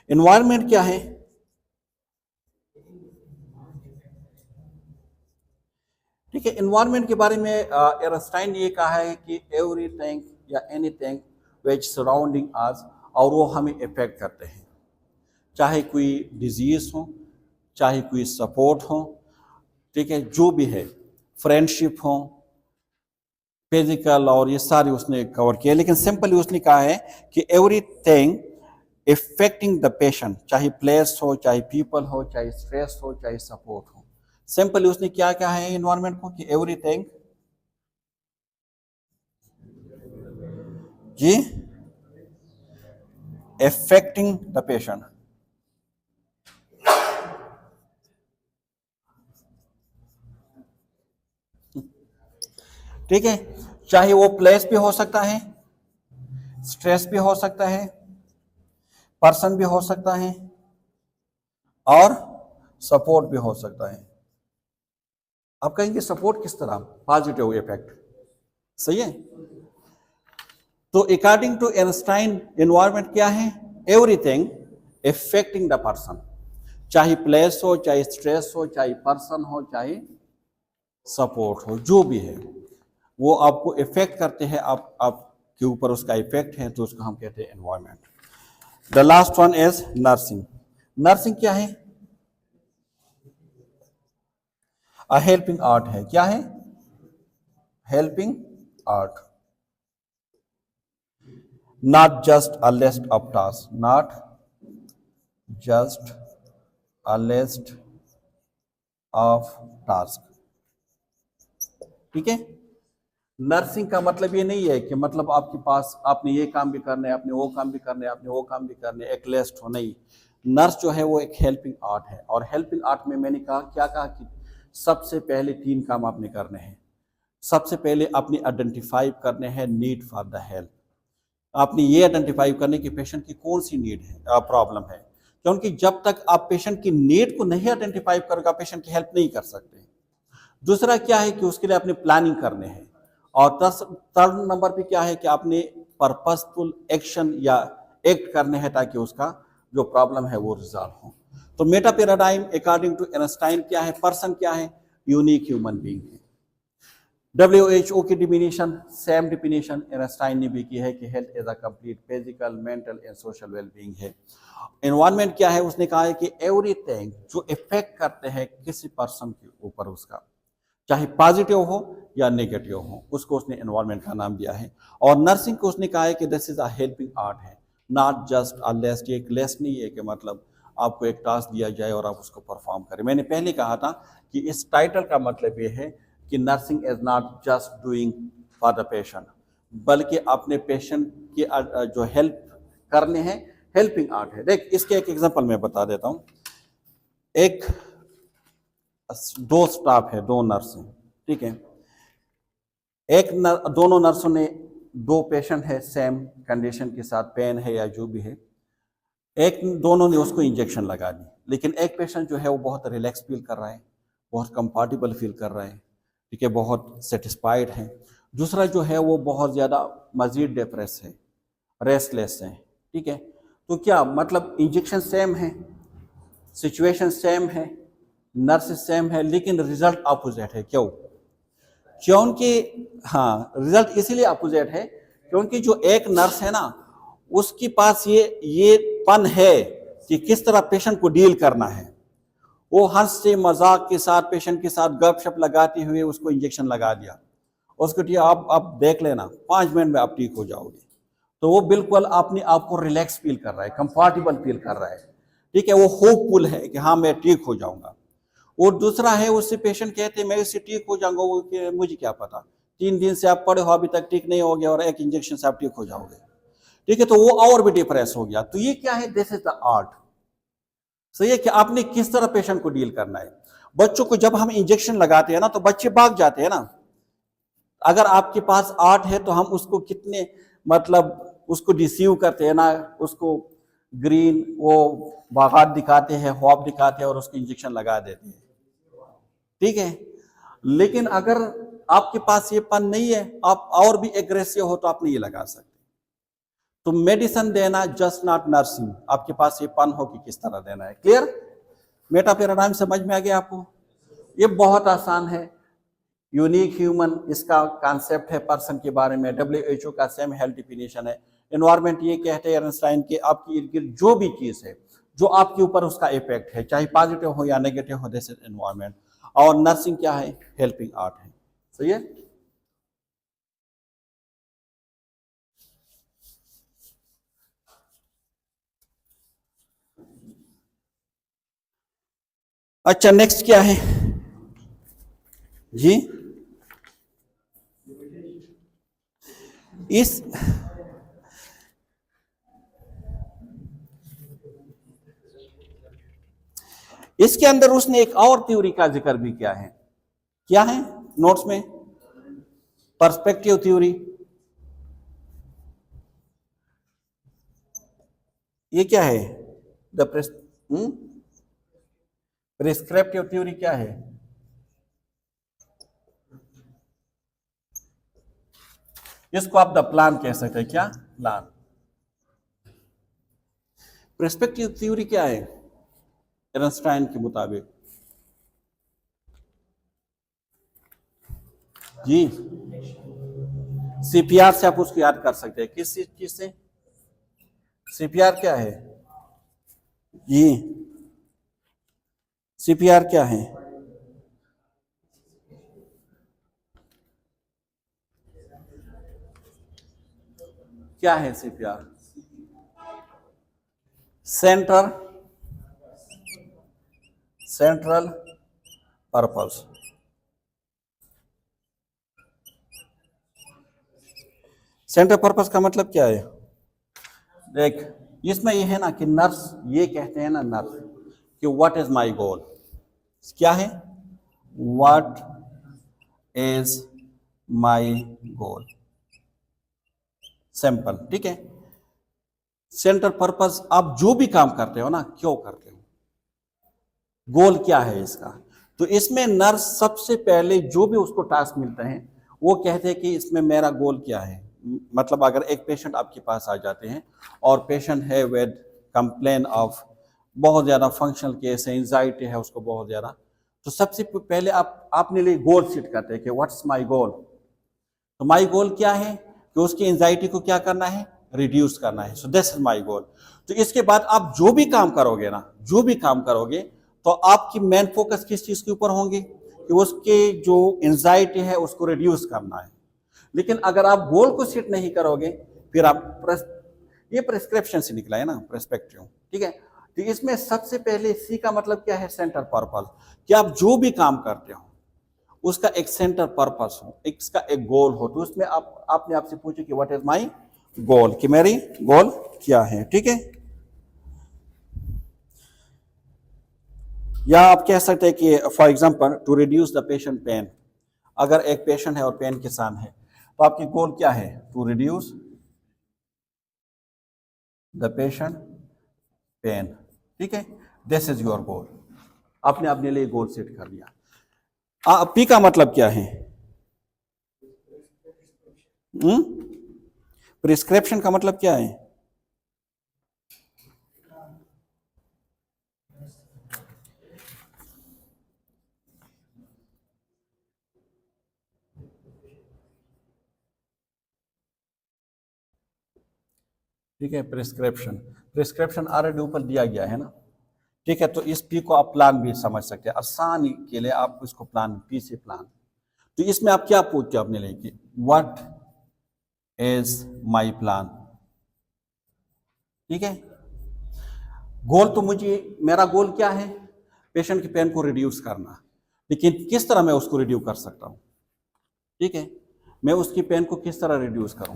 एनवायरमेंट क्या है? ठीक है। एनवायरमेंट के बारे में एर्नस्टाइन ने ये कहा है कि एवरीथिंग या एनीथिंग विच सराउंडिंग अस, और वो हमें इफेक्ट करते हैं, चाहे कोई डिजीज हो, चाहे कोई सपोर्ट हो, ठीक है, जो भी है, फ्रेंडशिप हो, फिजिकल, और ये सारे उसने कवर किया। लेकिन सिंपली उसने कहा है कि एवरीथिंग इफेक्टिंग द पेशेंट, चाहे प्लेस हो, चाहे पीपल हो, चाहे स्ट्रेस हो, चाहे सपोर्ट हो। सिंपली उसने क्या कहा है एनवायरमेंट को कि एवरीथिंग जी affecting the patient। ठीक है। चाहे वो प्लेस भी हो सकता है, स्ट्रेस भी हो सकता है, पर्सन भी हो सकता है, और सपोर्ट भी हो सकता है। आप कहेंगे सपोर्ट किस तरह? Positive effect. सही है। तो अकॉर्डिंग टू एर्नस्टाइन एनवायरमेंट क्या है? एवरीथिंग इफेक्टिंग द पर्सन, चाहे प्लेस हो, चाहे स्ट्रेस हो, चाहे पर्सन हो, चाहे सपोर्ट हो, जो भी है वो आपको इफेक्ट करते हैं, आप के ऊपर उसका इफेक्ट है, तो उसको हम कहते हैं environment. The last one is nursing. Nursing क्या है? अ हेल्पिंग आर्ट है। क्या है? Helping art. Not just a list of task, not just a list of task. ठीक है, नर्सिंग का मतलब ये नहीं है कि मतलब आपके पास आपने ये काम भी करना है, आपने वो काम भी करना है, आपने वो काम भी करना है, एक लिस्ट हो नहीं। नर्स जो है वो एक हेल्पिंग आर्ट है, और हेल्पिंग आर्ट में मैंने कहा क्या कहा कि सबसे पहले 3 काम आपने करने हैं। सबसे पहले आपने आइडेंटिफाई करने हैं नीड फॉर द हेल्प। आपने ये आइडेंटिफाई करने की पेशेंट की कौन सी नीड है, प्रॉब्लम है, क्योंकि जब तक आप पेशेंट की नीड को नहीं आइडेंटिफाई करोगे आप पेशेंट की हेल्प नहीं कर सकते। दूसरा क्या है कि उसके लिए आपने प्लानिंग करने हैं, और थर्ड नंबर पे क्या है कि आपने पर्पसफुल एक्शन या एक्ट करने हैं ताकि उसका जो प्रॉब्लम है वो रिजॉल्व हो। तो मेटा पैराडाइम अकॉर्डिंग टू एनस्टाइन क्या है, पर्सन क्या है, यूनिक ह्यूमन बीइंग है। WHO की डिफिनेशन सेम डिफिनेशन एनस्टाइन ने भी की है कि health is a complete physical mental and social wellbeing है। एनवायरनमेंट क्या है, उसने कहा है कि एवरीथिंग जो इफेक्ट करते हैं किसी पर्सन के ऊपर, उसका चाहे पॉजिटिव हो या नेगेटिव हो, उसको उसने एनवायरनमेंट का नाम दिया है। और नर्सिंग को उसने कहा है कि this is a helping art है, नॉट जस्ट अ लेस्ट। एक लेस्ट नहीं है कि मतलब आपको एक टास्क दिया जाए और आप उसको परफॉर्म करें। मैंने पहले कहा था कि इस टाइटल का मतलब ये है कि nursing is not just doing for the patient, बल्कि अपने पेशेंट की जो हेल्प करने हैं, हेल्पिंग आर्ट है। देख इसके एक एग्जांपल मैं बता देता हूँ। एक दो स्टाफ है, दो नर्स हैं, ठीक है। दोनों नर्सों ने दो पेशेंट है सेम कंडीशन के साथ, पेन है या जो भी है, दोनों ने उसको इंजेक्शन लगा दी। लेकिन एक पेशेंट जो है वो बहुत रिलैक्स फील कर रहा है, बहुत कंफर्टेबल फील कर रहा है, ठीक है, बहुत सेटिस्फाइड है। दूसरा जो है वो बहुत ज़्यादा मजीद डिप्रेस है, रेस्टलेस है, ठीक है। तो क्या मतलब इंजेक्शन सेम है, सिचुएशन सेम है, नर्स सेम है, लेकिन रिजल्ट अपोजिट है। क्यों? क्योंकि हाँ, रिजल्ट इसीलिए अपोजिट है क्योंकि जो एक नर्स है ना, उसके पास ये पन है कि किस तरह पेशेंट को डील करना है। वो हंस से मजाक के साथ पेशेंट के साथ गपशप लगाते हुए उसको इंजेक्शन लगा दिया, उसको ठीक आप देख लेना 5 मिनट में आप ठीक हो जाओगे। तो वो बिल्कुल अपने आप को रिलैक्स फील कर रहा है, कंफर्टेबल फील कर रहा है, ठीक है, वो होपफुल है कि हाँ मैं ठीक हो जाऊंगा। और दूसरा है, उससे पेशेंट कहते हैं मैं इससे ठीक हो जाऊंगा, वो मुझे क्या पता, 3 दिन से आप पड़े हो अभी तक ठीक नहीं हो गया और एक इंजेक्शन से आप ठीक हो जाओगे, ठीक है। तो वो और भी डिप्रेस हो गया। तो ये क्या है, दिस इज द आर्ट। सही है कि आपने किस तरह पेशेंट को डील करना है। बच्चों को जब हम इंजेक्शन लगाते हैं ना तो बच्चे भाग जाते हैं ना। अगर आपके पास आर्ट है तो हम उसको कितने मतलब उसको डिसीव करते हैं ना, उसको ग्रीन वो बागात दिखाते हैं, ख्वाब दिखाते हैं और उसको इंजेक्शन लगा देते हैं, ठीक है। लेकिन अगर आपके पास ये पन नहीं है, आप और भी एग्रेसिव हो तो आप नहीं लगा सकते। तो मेडिसिन देना जस्ट नॉट नर्सिंग, आपके पास ये पन हो कि किस तरह देना है। क्लियर? मेटा पैराडाइम समझ में आ गया आपको? ये बहुत आसान है। यूनिक ह्यूमन इसका कॉन्सेप्ट है पर्सन के बारे में। WHO का सेम हेल्थ डिफिनेशन है। एनवायरमेंट ये कहते हैं आइंस्टाइन के, आपकी इर्द गिर्द जो भी चीज है जो आपके ऊपर उसका इफेक्ट है, चाहे पॉजिटिव हो या नेगेटिव हो, दिस इज एनवायरमेंट। और नर्सिंग क्या है, हेल्पिंग आर्ट है। सही है। अच्छा, नेक्स्ट क्या है जी? इस इसके अंदर उसने एक और थ्योरी का जिक्र भी किया है। क्या है नोट्स में? Perspective theory. ये क्या है? द प्रिस्क्रिप्टिव थ्योरी क्या है? इसको आप द प्लान कह सकते हैं। क्या प्लान? प्रिस्पेक्टिव थ्योरी क्या है आइंस्टाइन के मुताबिक? जी, CPR से आप उसको याद कर सकते हैं। किस चीज से? CPR क्या है जी? CPR क्या है? क्या है CPR? Central purpose. Centre purpose का मतलब क्या है? देख, इसमें ये है ना कि नर्स ये कहते हैं ना, नर्स कि व्हाट इज माय गोल। क्या है? What is my goal, simple. ठीक है। सेंटर पर्पस, आप जो भी काम करते हो ना, क्यों करते हो, गोल क्या है इसका। तो इसमें नर्स सबसे पहले जो भी उसको टास्क मिलते हैं वो कहते हैं कि इसमें मेरा गोल क्या है। मतलब अगर एक पेशेंट आपके पास आ जाते हैं और पेशेंट है विद कंप्लेन ऑफ बहुत ज़्यादा फंक्शनल केस है, एंजाइटी है उसको बहुत ज़्यादा, तो सबसे पहले आप अपने लिए गोल सेट करते हैं कि व्हाट्स माय गोल। तो माय गोल क्या है कि उसकी एंजाइटी को क्या करना है, रिड्यूस करना है। सो दिस इज माय गोल। तो इसके बाद आप जो भी काम करोगे ना, जो भी काम करोगे, तो आपकी मेन फोकस किस चीज के ऊपर होंगे कि उसके जो एंजाइटी है उसको रिड्यूस करना है। लेकिन अगर आप गोल को सेट नहीं करोगे, फिर आप ये प्रिस्क्रिप्शन से निकला है ना, प्रेस्पेक्टिव। ठीक है। तो इसमें सबसे पहले सी का मतलब क्या है, सेंटर पर्पस, कि आप जो भी काम करते हो उसका एक सेंटर पर्पस हो, इसका एक गोल हो। तो उसमें आप आपने आपसे पूछे कि व्हाट इज माय गोल, कि मेरी गोल क्या है। ठीक है। या आप कह सकते हैं कि for example to reduce the patient pain. अगर एक पेशेंट है और पेन किसान है, तो आपकी गोल क्या है, to reduce the patient pain. ठीक है। This is your goal. आपने अपने लिए गोल सेट कर लिया। पी का मतलब क्या है, प्रिस्क्रिप्शन का मतलब क्या है? ठीक है। प्रिस्क्रिप्शन, प्रिस्क्रिप्शन ऑलरेडी ऊपर दिया गया है ना। ठीक है। तो इस पी को आप प्लान भी समझ सकते हैं, आसानी के लिए आप इसको प्लान, पी से प्लान। तो इसमें आप क्या पूछते हो अपने लिए कि व्हाट इज माय प्लान। ठीक है। गोल तो मेरा गोल क्या है, पेशेंट की पेन को रिड्यूस करना। लेकिन किस तरह मैं उसको रिड्यूस कर सकता हूं? ठीक है। मैं उसकी पेन को किस तरह रिड्यूस करूं?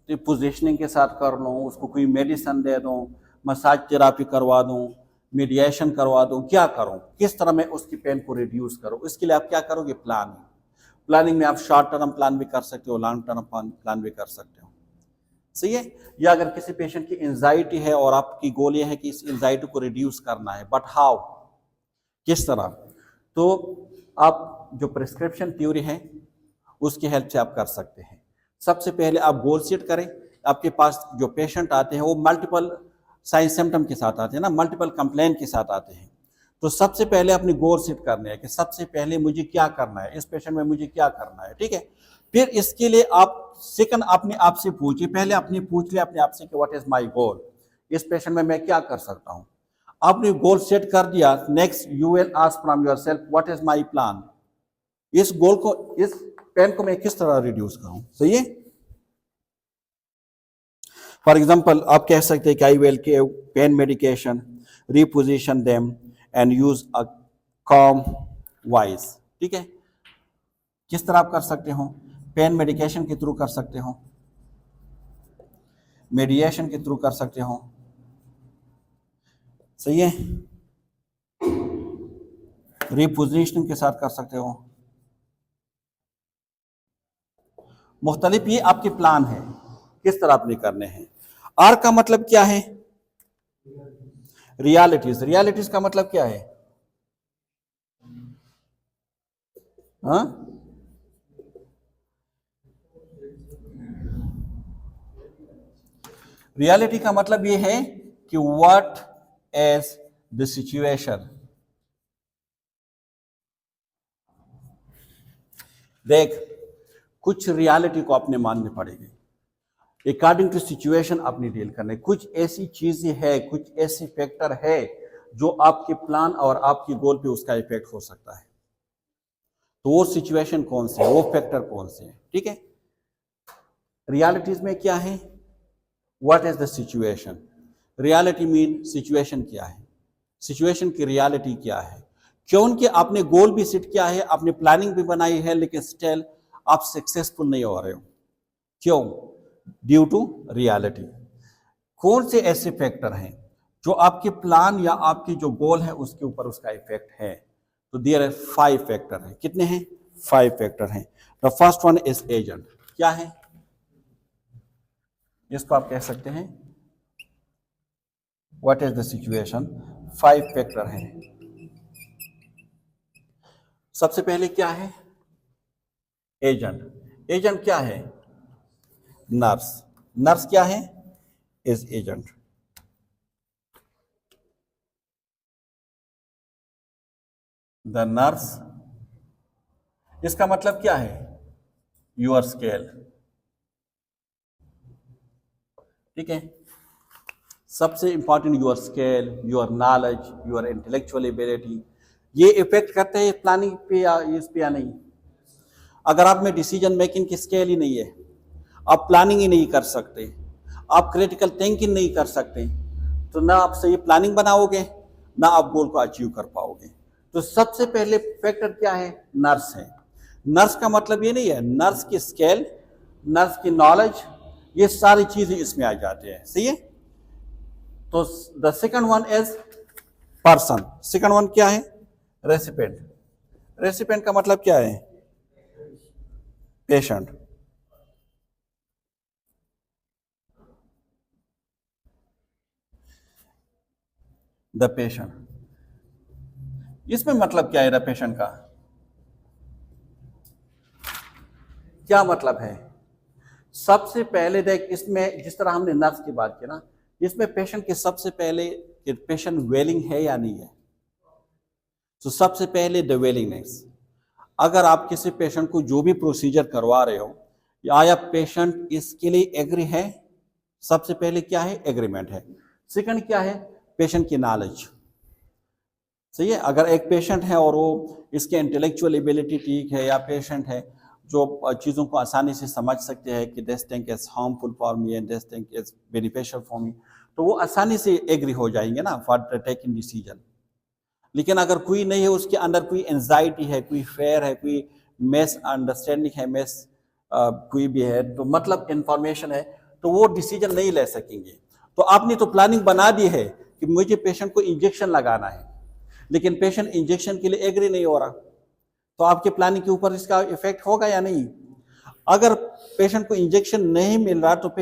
तो पोजिशनिंग के साथ कर लूँ, उसको कोई मेडिसिन दे दूँ, मसाज थेरापी करवा दूँ, मेडिएशन करवा दूँ, क्या करूँ, किस तरह मैं उसकी पेन को रिड्यूस करूँ। इसके लिए आप क्या करोगे, प्लानिंग। प्लानिंग में आप शॉर्ट टर्म प्लान भी कर सकते हो, लॉन्ग टर्म प्लान भी कर सकते हो। सही है। या अगर किसी पेशेंट की एंजाइटी है और आपकी गोल ये है कि इस एंजाइटी को रिड्यूस करना है, बट हाउ, किस तरह, तो आप जो प्रिस्क्रिप्शन थ्योरी है उसकी हेल्प से आप कर सकते हैं। सबसे पहले आप गोल सेट करें। आपके पास जो पेशेंट आते हैं वो मल्टीपल साइन सिम्टम के साथ आते हैं ना, मल्टीपल कंप्लेन के साथ आते हैं। तो सबसे पहले अपनी गोल सेट करने हैं कि सबसे पहले मुझे क्या करना है, इस पेशेंट में मुझे क्या करना है। ठीक है। फिर इसके लिए आप सेकंड अपने आप से पूछिए, पहले अपने पूछ लिया अपने आप से कि व्हाट इज माय गोल, इस पेशेंट में मैं क्या कर सकता हूं। आपने गोल सेट कर दिया, next you will ask from yourself what is my plan. इस गोल को, इस पेन को मैं किस तरह रिड्यूस करूं। सही है। फॉर एग्जाम्पल आप कह सकते हैं कि I will give pain medication, reposition them and use a calm voice. ठीक है। किस तरह आप कर सकते हो, पेन मेडिकेशन के थ्रू कर सकते हो, मेडिएशन के थ्रू कर सकते हो। सही है। रिपोजिशनिंग के साथ कर सकते हो। मुख्तलिफ ये आपके प्लान है, किस तरह आपने करने हैं। आर का मतलब क्या है, रियलिटीज। रियलिटीज का मतलब क्या है, हाँ, रियलिटी का मतलब ये है कि व्हाट इज द सिचुएशन। देख, कुछ रियलिटी को अपने मानने पड़ेगी, अकॉर्डिंग टू सिचुएशन अपनी डील करने। कुछ ऐसी चीजें है, कुछ ऐसे फैक्टर है जो आपके प्लान और आपकी गोल पे उसका इफेक्ट हो सकता है। तो वो सिचुएशन कौन सी है, वो फैक्टर कौन से है। ठीक है। रियलिटीज में क्या है, what is the situation. Reality mean situation क्या है, सिचुएशन की रियलिटी क्या है, क्योंकि आपने गोल भी सेट किया है, आपने प्लानिंग भी बनाई है, लेकिन स्टिल आप सक्सेसफुल नहीं हो रहे हो। क्यों? Due to reality. कौन से ऐसे फैक्टर हैं जो आपके प्लान या आपकी जो गोल है उसके ऊपर उसका इफेक्ट है? तो देयर आर 5 फैक्टर हैं। कितने हैं? 5 फैक्टर हैं। The first one is agent. क्या है इसको आप कह सकते हैं what is the situation. 5 factor हैं। सबसे पहले क्या है? एजेंट। एजेंट क्या है? नर्स। नर्स क्या है? Is agent. द नर्स, इसका मतलब क्या है? Your scale. ठीक है, सबसे important your scale, your knowledge, your intellectual ability, ये इफेक्ट करते हैं प्लानिंग पे या इस पे या नहीं? अगर आप में डिसीजन मेकिंग की स्केल ही नहीं है, आप प्लानिंग ही नहीं कर सकते, आप क्रिटिकल थिंकिंग नहीं कर सकते, तो ना आप सही प्लानिंग बनाओगे, ना आप गोल को अचीव कर पाओगे। तो सबसे पहले फैक्टर क्या है? नर्स है। नर्स का मतलब ये नहीं है, नर्स की स्केल, नर्स की नॉलेज, ये सारी चीजें इसमें आ जाते हैं। सही है? तो the second one is person. Second one क्या है? रेसिपेंट। रेसिपेंट का मतलब क्या है? पेशेंट। द पेशेंट, इसमें मतलब क्या है द पेशेंट का? क्या मतलब है? सबसे पहले देख, इसमें जिस तरह हमने नर्स की बात की ना, इसमें पेशेंट के सबसे पहले पेशेंट वेलिंग है या नहीं है। तो सबसे पहले द वेलिंगनेस। अगर आप किसी पेशेंट को जो भी प्रोसीजर करवा रहे हो, या पेशेंट इसके लिए एग्री है, सबसे पहले क्या है? एग्रीमेंट है। सेकंड क्या है? पेशेंट की नॉलेज। सही है? अगर एक पेशेंट है और वो इसके इंटेलेक्चुअल एबिलिटी ठीक है, या पेशेंट है जो चीज़ों को आसानी से समझ सकते हैं कि this thing is harmful for me and this thing is beneficial for me, तो वो आसानी से एग्री हो जाएंगे ना फॉर टेकिंग डिसीजन। लेकिन अगर कोई नहीं है, उसके अंदर कोई एंजाइटी है, कोई फेयर है, कोई मिस अंडरस्टैंडिंग है, कोई भी है, तो मतलब इंफॉर्मेशन है, तो वो डिसीजन नहीं ले सकेंगे। तो आपने तो प्लानिंग बना दी है कि मुझे पेशेंट को इंजेक्शन लगाना है, लेकिन पेशेंट इंजेक्शन के लिए एग्री नहीं हो रहा, तो आपके प्लानिंग के ऊपर इसका इफेक्ट होगा या नहीं? अगर पेशेंट को इंजेक्शन नहीं मिल रहा तो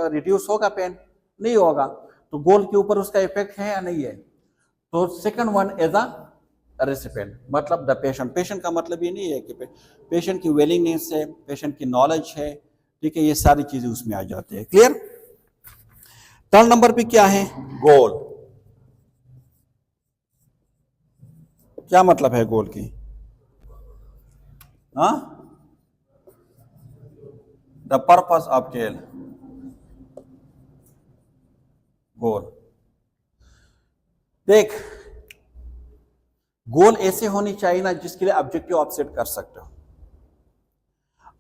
रिड्यूस होगा पेन? नहीं होगा। तो गोल के ऊपर उसका इफेक्ट है या नहीं है? तो second one is a recipient, मतलब द पेशेंट। पेशेंट का मतलब ये नहीं है कि पेशेंट की विलिंगनेस है, पेशेंट की नॉलेज है, ठीक है, ये सारी चीजें उसमें आ जाती है। क्लियर? थर्ड नंबर पे क्या है? गोल। क्या मतलब है गोल की? हाँ, द पर्पस ऑफ केल, गोल। देख, गोल ऐसे होनी चाहिए ना जिसके लिए ऑब्जेक्टिव आप सेट कर सकते हो।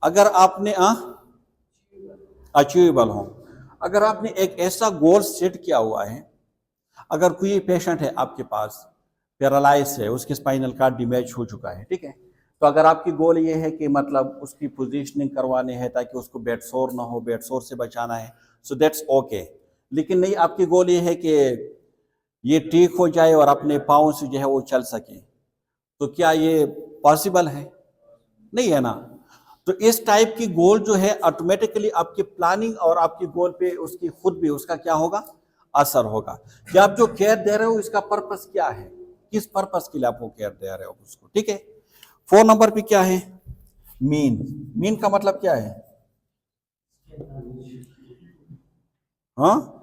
अगर आपने अचीवेबल हो, अगर आपने एक ऐसा गोल सेट किया हुआ है, अगर कोई पेशेंट है आपके पास, पैरालाइज है, उसकी स्पाइनल कार्ड डैमेज हो चुका है, ठीक है, तो अगर आपकी गोल ये है कि मतलब उसकी पोजीशनिंग करवानी है ताकि उसको बेड सोर ना हो, बेड सोर से बचाना है, सो दैट्स ओके। लेकिन नहीं, आपकी गोल ये है कि ये ठीक हो जाए और अपने पाँव से जो है वो चल सके, तो क्या ये पॉसिबल है? नहीं है ना। तो इस टाइप की गोल जो है ऑटोमेटिकली आपकी प्लानिंग और आपकी गोल पे उसकी खुद भी उसका क्या होगा? असर होगा कि आप जो केयर दे रहे हो इसका पर्पस क्या है, किस पर्पस के लिए आप वो केयर दे रहे हो उसको। ठीक है। 4 नंबर पे क्या है? मीन। मीन का मतलब क्या है? हाँ,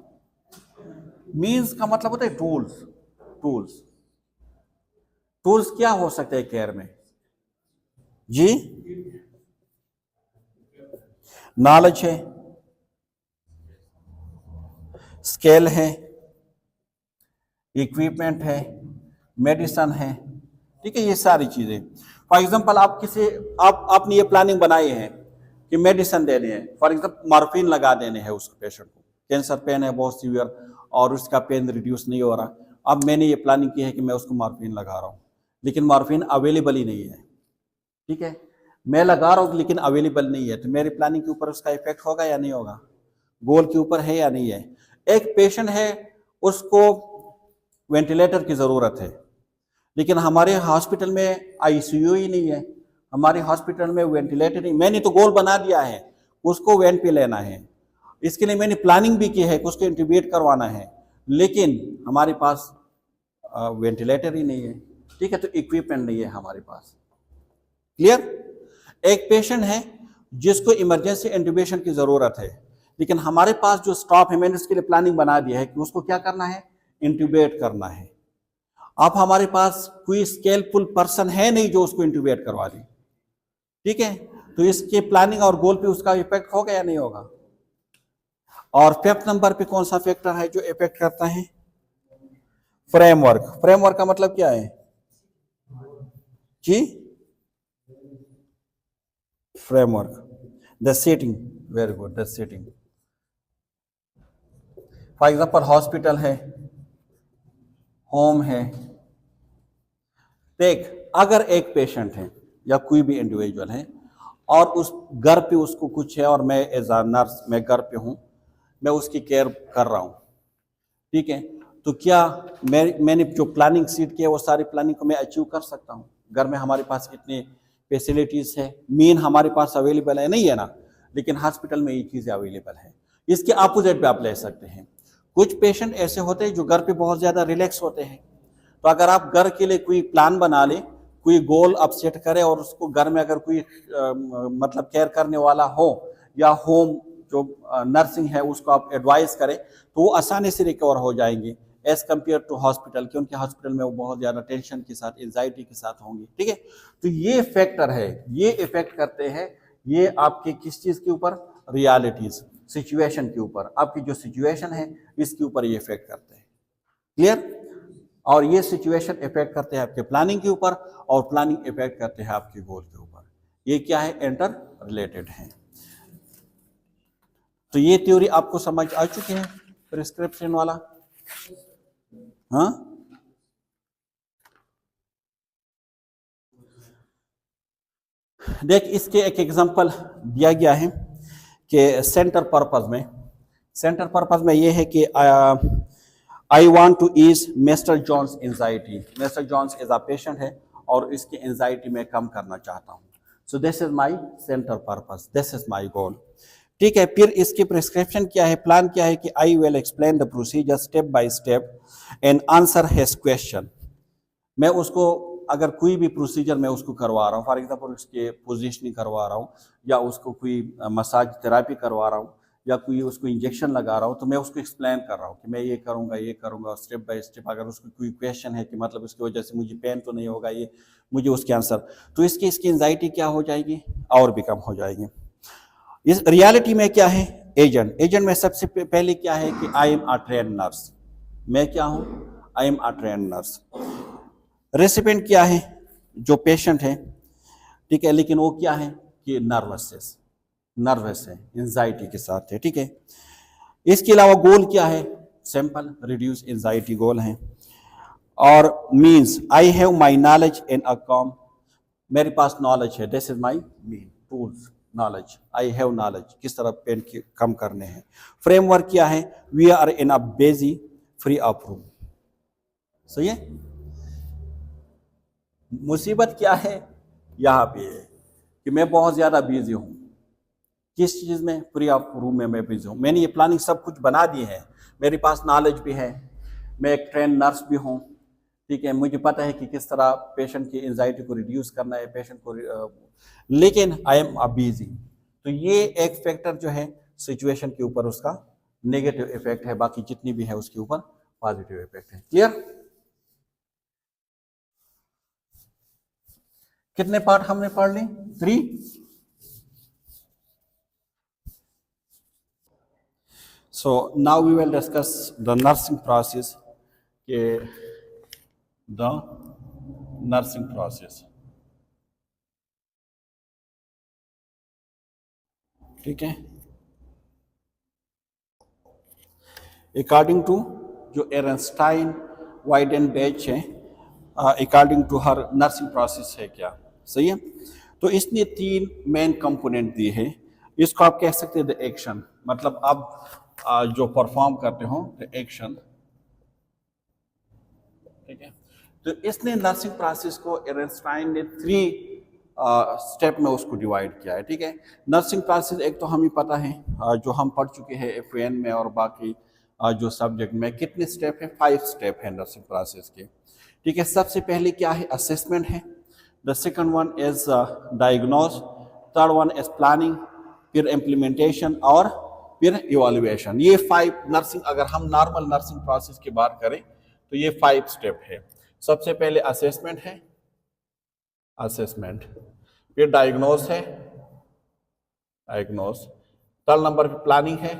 मीन्स का मतलब होता है टूल्स। टूल्स, टूल्स क्या हो सकते हैं केयर में? जी, नॉलेज है, स्केल है, इक्विपमेंट है, मेडिसन है, ठीक है, ये सारी चीजें। फॉर एग्जांपल आपने ये प्लानिंग बनाई है कि मेडिसिन देने हैं, फॉर एग्जांपल मॉर्फिन लगा देने हैं उस पेशेंट को, कैंसर पेन है बहुत सीवियर और उसका पेन रिड्यूस नहीं हो रहा। अब मैंने ये प्लानिंग की है कि मैं उसको मॉर्फिन लगा रहा हूँ, लेकिन मॉर्फिन अवेलेबल ही नहीं है, ठीक है। मैं लगा रहा हूँ लेकिन अवेलेबल नहीं है, तो मेरी प्लानिंग के ऊपर उसका इफेक्ट होगा या नहीं होगा, गोल के ऊपर है या नहीं है। एक पेशेंट है, उसको वेंटिलेटर की ज़रूरत है, लेकिन हमारे हॉस्पिटल में आईसीयू ही नहीं है, हमारे हॉस्पिटल में वेंटिलेटर नहीं। मैंने तो गोल बना दिया है, उसको वेंट पे लेना है, इसके लिए मैंने प्लानिंग भी की है कि उसको इंट्यूबेट करवाना है, लेकिन हमारे पास वेंटिलेटर ही नहीं है, ठीक है, तो इक्विपमेंट नहीं है हमारे पास। क्लियर। एक पेशेंट है जिसको इमरजेंसी इंट्यूबेशन की जरूरत है, लेकिन हमारे पास जो स्टाफ है, मैंने उसके लिए प्लानिंग बना दिया है कि उसको क्या करना है, इंट्यूबेट करना है। अब हमारे पास कोई स्केलफुल पर्सन है नहीं जो उसको इंट्यूबेट करवा दे, ठीक है, तो इसके प्लानिंग और गोल पे उसका इफेक्ट होगा या नहीं होगा। और फिफ्थ नंबर पे कौन सा फैक्टर है जो इफेक्ट करता है, फ्रेमवर्क। फ्रेमवर्क का मतलब क्या है जी, framework, the setting, very good, the setting. For example hospital है, होम है। देख, अगर एक पेशेंट है या कोई भी इंडिविजुअल है और उस घर पे उसको कुछ है और मैं एज अ नर्स मैं घर पे हूँ, मैं उसकी केयर कर रहा हूँ, ठीक है, तो क्या मैंने जो प्लानिंग सीट की है वो सारी प्लानिंग को मैं अचीव कर सकता हूँ। घर में हमारे पास इतने फैसिलिटीज है, मेन हमारे पास अवेलेबल है नहीं है ना, लेकिन हॉस्पिटल में ये चीज़ें अवेलेबल है। इसके अपोजिट पे आप ले सकते हैं, कुछ पेशेंट ऐसे होते हैं जो घर पे बहुत ज़्यादा रिलैक्स होते हैं, तो अगर आप घर के लिए कोई प्लान बना ले, कोई गोल आप सेट करें और उसको घर में अगर कोई मतलब केयर करने वाला हो या होम जो नर्सिंग है उसको आप एडवाइस करें, तो वो आसानी से रिकवर हो जाएंगे एज कम्पेयर टू हॉस्पिटल, क्योंकि हॉस्पिटल में वो बहुत ज़्यादा टेंशन के साथ, एंजाइटी के साथ होंगे, ठीक है। तो ये फैक्टर है, ये इफेक्ट करते हैं, ये आपके किस चीज़ के ऊपर, रियलिटीज, सिचुएशन के ऊपर, आपकी जो सिचुएशन है इसके ऊपर ये इफेक्ट करते हैं। क्लियर। और ये सिचुएशन इफेक्ट करते हैं आपके प्लानिंग के ऊपर, और प्लानिंग इफेक्ट करते हैं आपके गोल के ऊपर। ये क्या है, इंटर रिलेटेड है। तो ये थ्योरी आपको समझ आ चुकी है, प्रिस्क्रिप्शन वाला। हाँ, देख इसके एक एग्जांपल दिया गया है कि सेंटर पर्पस में ये है कि I want to ease mister Johns anxiety. Mister Johns as a patient है और इसकी एंजाइटी में कम करना चाहता हूँ, so this is my centre purpose, this is my goal, ठीक है। फिर इसकी प्रिस्क्रिप्शन क्या है, प्लान क्या है कि I will explain the procedure step by step and answer his question. मैं उसको अगर कोई भी प्रोसीजर मैं उसको करवा रहा हूँ, फॉर एग्जांपल उसके पोजीशनिंग करवा रहा हूँ, या उसको कोई मसाज थेरापी करवा रहा हूँ, या कोई उसको इंजेक्शन लगा रहा हूँ, तो मैं उसको एक्सप्लेन कर रहा हूँ कि मैं ये करूँगा स्टेप बाय स्टेप। अगर उसको कोई क्वेश्चन है कि मतलब इसकी वजह से मुझे पेन तो नहीं होगा, ये मुझे उसके आंसर, तो इसकी एंजाइटी क्या हो जाएगी, और भी कम हो जाएगी। इस रियलिटी में क्या है, एजेंट में सबसे पहले क्या है कि I am a train nurse, मैं क्या हूँ, I am a train nurse. Recipient क्या है, जो पेशेंट है, ठीक है, लेकिन वो क्या है कि नर्वस है, एंजाइटी के साथ है, ठीक है। इसके अलावा गोल क्या है, सिंपल, रिड्यूस एंजाइटी गोल है। और means I have my knowledge in a calm, मेरे पास नॉलेज है, this is my mean tools, knowledge, I have knowledge, किस तरह पेन कम करने हैं। फ्रेमवर्क क्या है, we are in a busy free of room, सही है। मुसीबत क्या है यहाँ पे है कि मैं बहुत ज़्यादा बिजी हूँ, किस चीज़ में, फ्री ऑफ रूम में मैं बिजी हूँ। मैंने ये प्लानिंग सब कुछ बना दी है, मेरे पास नॉलेज भी है, मैं एक ट्रेन नर्स भी हूँ, ठीक है, मुझे पता है कि किस तरह पेशेंट की एंजाइटी को रिड्यूस करना है, पेशेंट को लेकिन आई एम अ बिजी। तो ये एक फैक्टर जो है सिचुएशन के ऊपर उसका नेगेटिव इफेक्ट है, बाकी जितनी भी है उसके ऊपर पॉजिटिव इफेक्ट है। क्लियर। कितने पार्ट हमने पढ़ ली, 3। So now we will discuss the nursing process. The nursing process, ठीक है। अकॉर्डिंग टू जो एरनस्टाइन वाइडेनबेच है, according to her nursing process है क्या, सही है। तो इसने 3 मेन कंपोनेंट दिए हैं। इसको आप कह सकते हैं द एक्शन, मतलब आप जो परफॉर्म करते हो द एक्शन, ठीक है। तो इसने नर्सिंग प्रोसेस को एरनस्टाइन ने 3 स्टेप में उसको डिवाइड किया है, ठीक है। नर्सिंग प्रोसेस एक तो हमें पता है, जो हम पढ़ चुके हैं FAN में और बाकी जो सब्जेक्ट में, कितने स्टेप है, 5 स्टेप है नर्सिंग प्रोसेस के, ठीक है। सबसे पहले क्या है, असेसमेंट है। The second one is diagnose, third one is planning, फिर इम्प्लीमेंटेशन और फिर इवैल्यूएशन। ये 5 नर्सिंग, अगर हम नॉर्मल नर्सिंग प्रोसेस की बात करें तो ये 5 स्टेप है। सबसे पहले असेसमेंट है, असेसमेंट, फिर डायग्नोज है, डायग्नोज, थर्ड नंबर पे प्लानिंग है,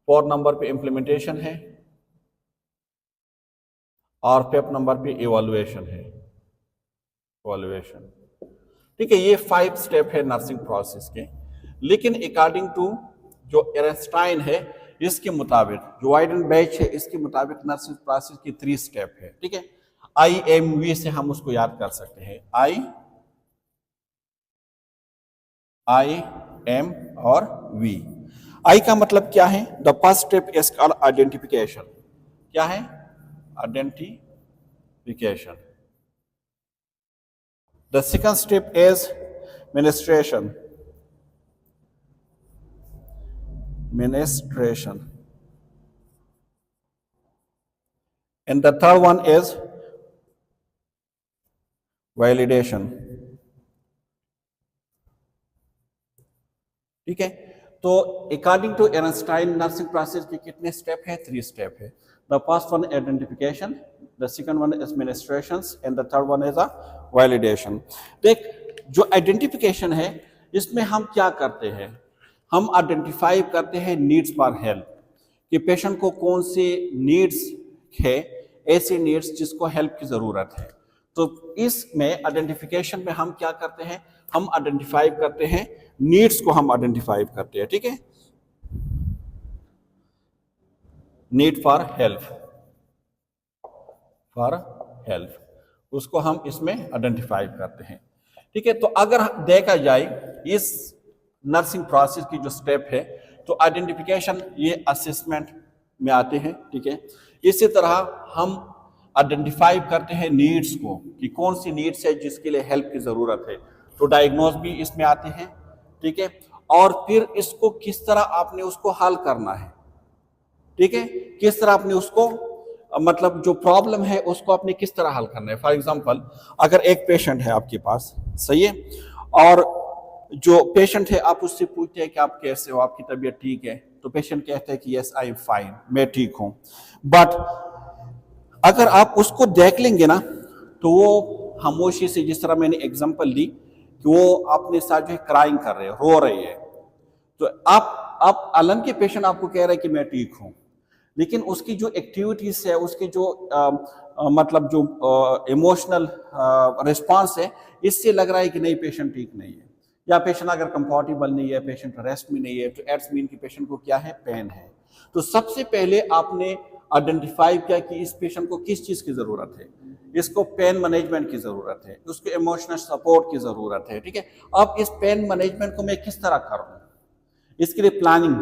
फोर्थ नंबर पे इम्प्लीमेंटेशन है और फिफ्थ नंबर पे इवैल्यूएशन है, इवैल्यूएशन, ठीक है। ये 5 स्टेप है नर्सिंग प्रोसेस के। लेकिन अकॉर्डिंग टू जो एरनस्टाइन है, इसके मुताबिक, जो वाइडेनबेच है, इसके मुताबिक नर्सिंग प्रोसेस की 3 स्टेप है, ठीक है। IMV से हम उसको याद कर सकते हैं, I M और V। I का मतलब क्या है, the first step is called identification. क्या है, identification. The second step is ministration, ministration, and the third one is validation, ठीक है। तो according to Ernestine nursing process के कितने स्टेप है, 3 स्टेप है। The first one identification, the second one is ministrations and the third one is a validation. देख, जो आइडेंटिफिकेशन है, इसमें हम क्या करते हैं, हम आइडेंटिफाई करते हैं नीड्स फॉर हेल्प, कि पेशेंट को कौन सी नीड्स है, ऐसी नीड्स जिसको हेल्प की जरूरत है। तो इसमें आइडेंटिफिकेशन में हम क्या करते हैं, हम आइडेंटिफाई करते हैं नीड्स को, हम आइडेंटिफाई करते हैं, ठीक है। Need for help, for help, उसको हम इसमें आइडेंटिफाई करते हैं, ठीक है। तो अगर देखा जाए इस नर्सिंग प्रोसेस की जो स्टेप है, तो आइडेंटिफिकेशन ये असेसमेंट में आते हैं, ठीक है। इसी तरह हम आइडेंटिफाई करते हैं नीड्स को, कि कौन सी नीड्स है जिसके लिए हेल्प की जरूरत है, तो डायग्नोज भी इसमें आते हैं, ठीक है। और फिर इसको किस तरह आपने उसको हल करना है, ठीक है, किस तरह आपने उसको, मतलब जो प्रॉब्लम है उसको आपने किस तरह हल करना है। फॉर एग्जांपल, अगर एक पेशेंट है आपके पास, सही है, और जो पेशेंट है आप उससे पूछते हैं कि आप कैसे हो, आपकी तबीयत ठीक है, तो पेशेंट कहता है कि यस आई एम फाइन, मैं ठीक हूं। बट अगर आप उसको देख लेंगे ना, तो वो खामोशी से, जिस तरह मैंने एग्जांपल दी कि वो अपने साथ जो है क्राइंग कर रहे हैं, रो रही है, तो आप अलन के पेशेंट आपको कह रहे हैं कि मैं ठीक हूं, लेकिन उसकी जो एक्टिविटीज है, उसकी जो मतलब जो इमोशनल रिस्पांस है, इससे लग रहा है कि नहीं, पेशेंट ठीक नहीं है, या पेशेंट अगर कंफर्टेबल नहीं है, पेशेंट रेस्ट में नहीं है, तो एट्स मीन कि पेशेंट को क्या है, पेन है। तो सबसे पहले आपने आइडेंटिफाई किया कि इस पेशेंट को किस चीज की जरूरत है, इसको पेन मैनेजमेंट की जरूरत है, उसको इमोशनल सपोर्ट की जरूरत है, ठीक है। अब इस पेन मैनेजमेंट को मैं किस तरह करूं, इसके लिए प्लानिंग,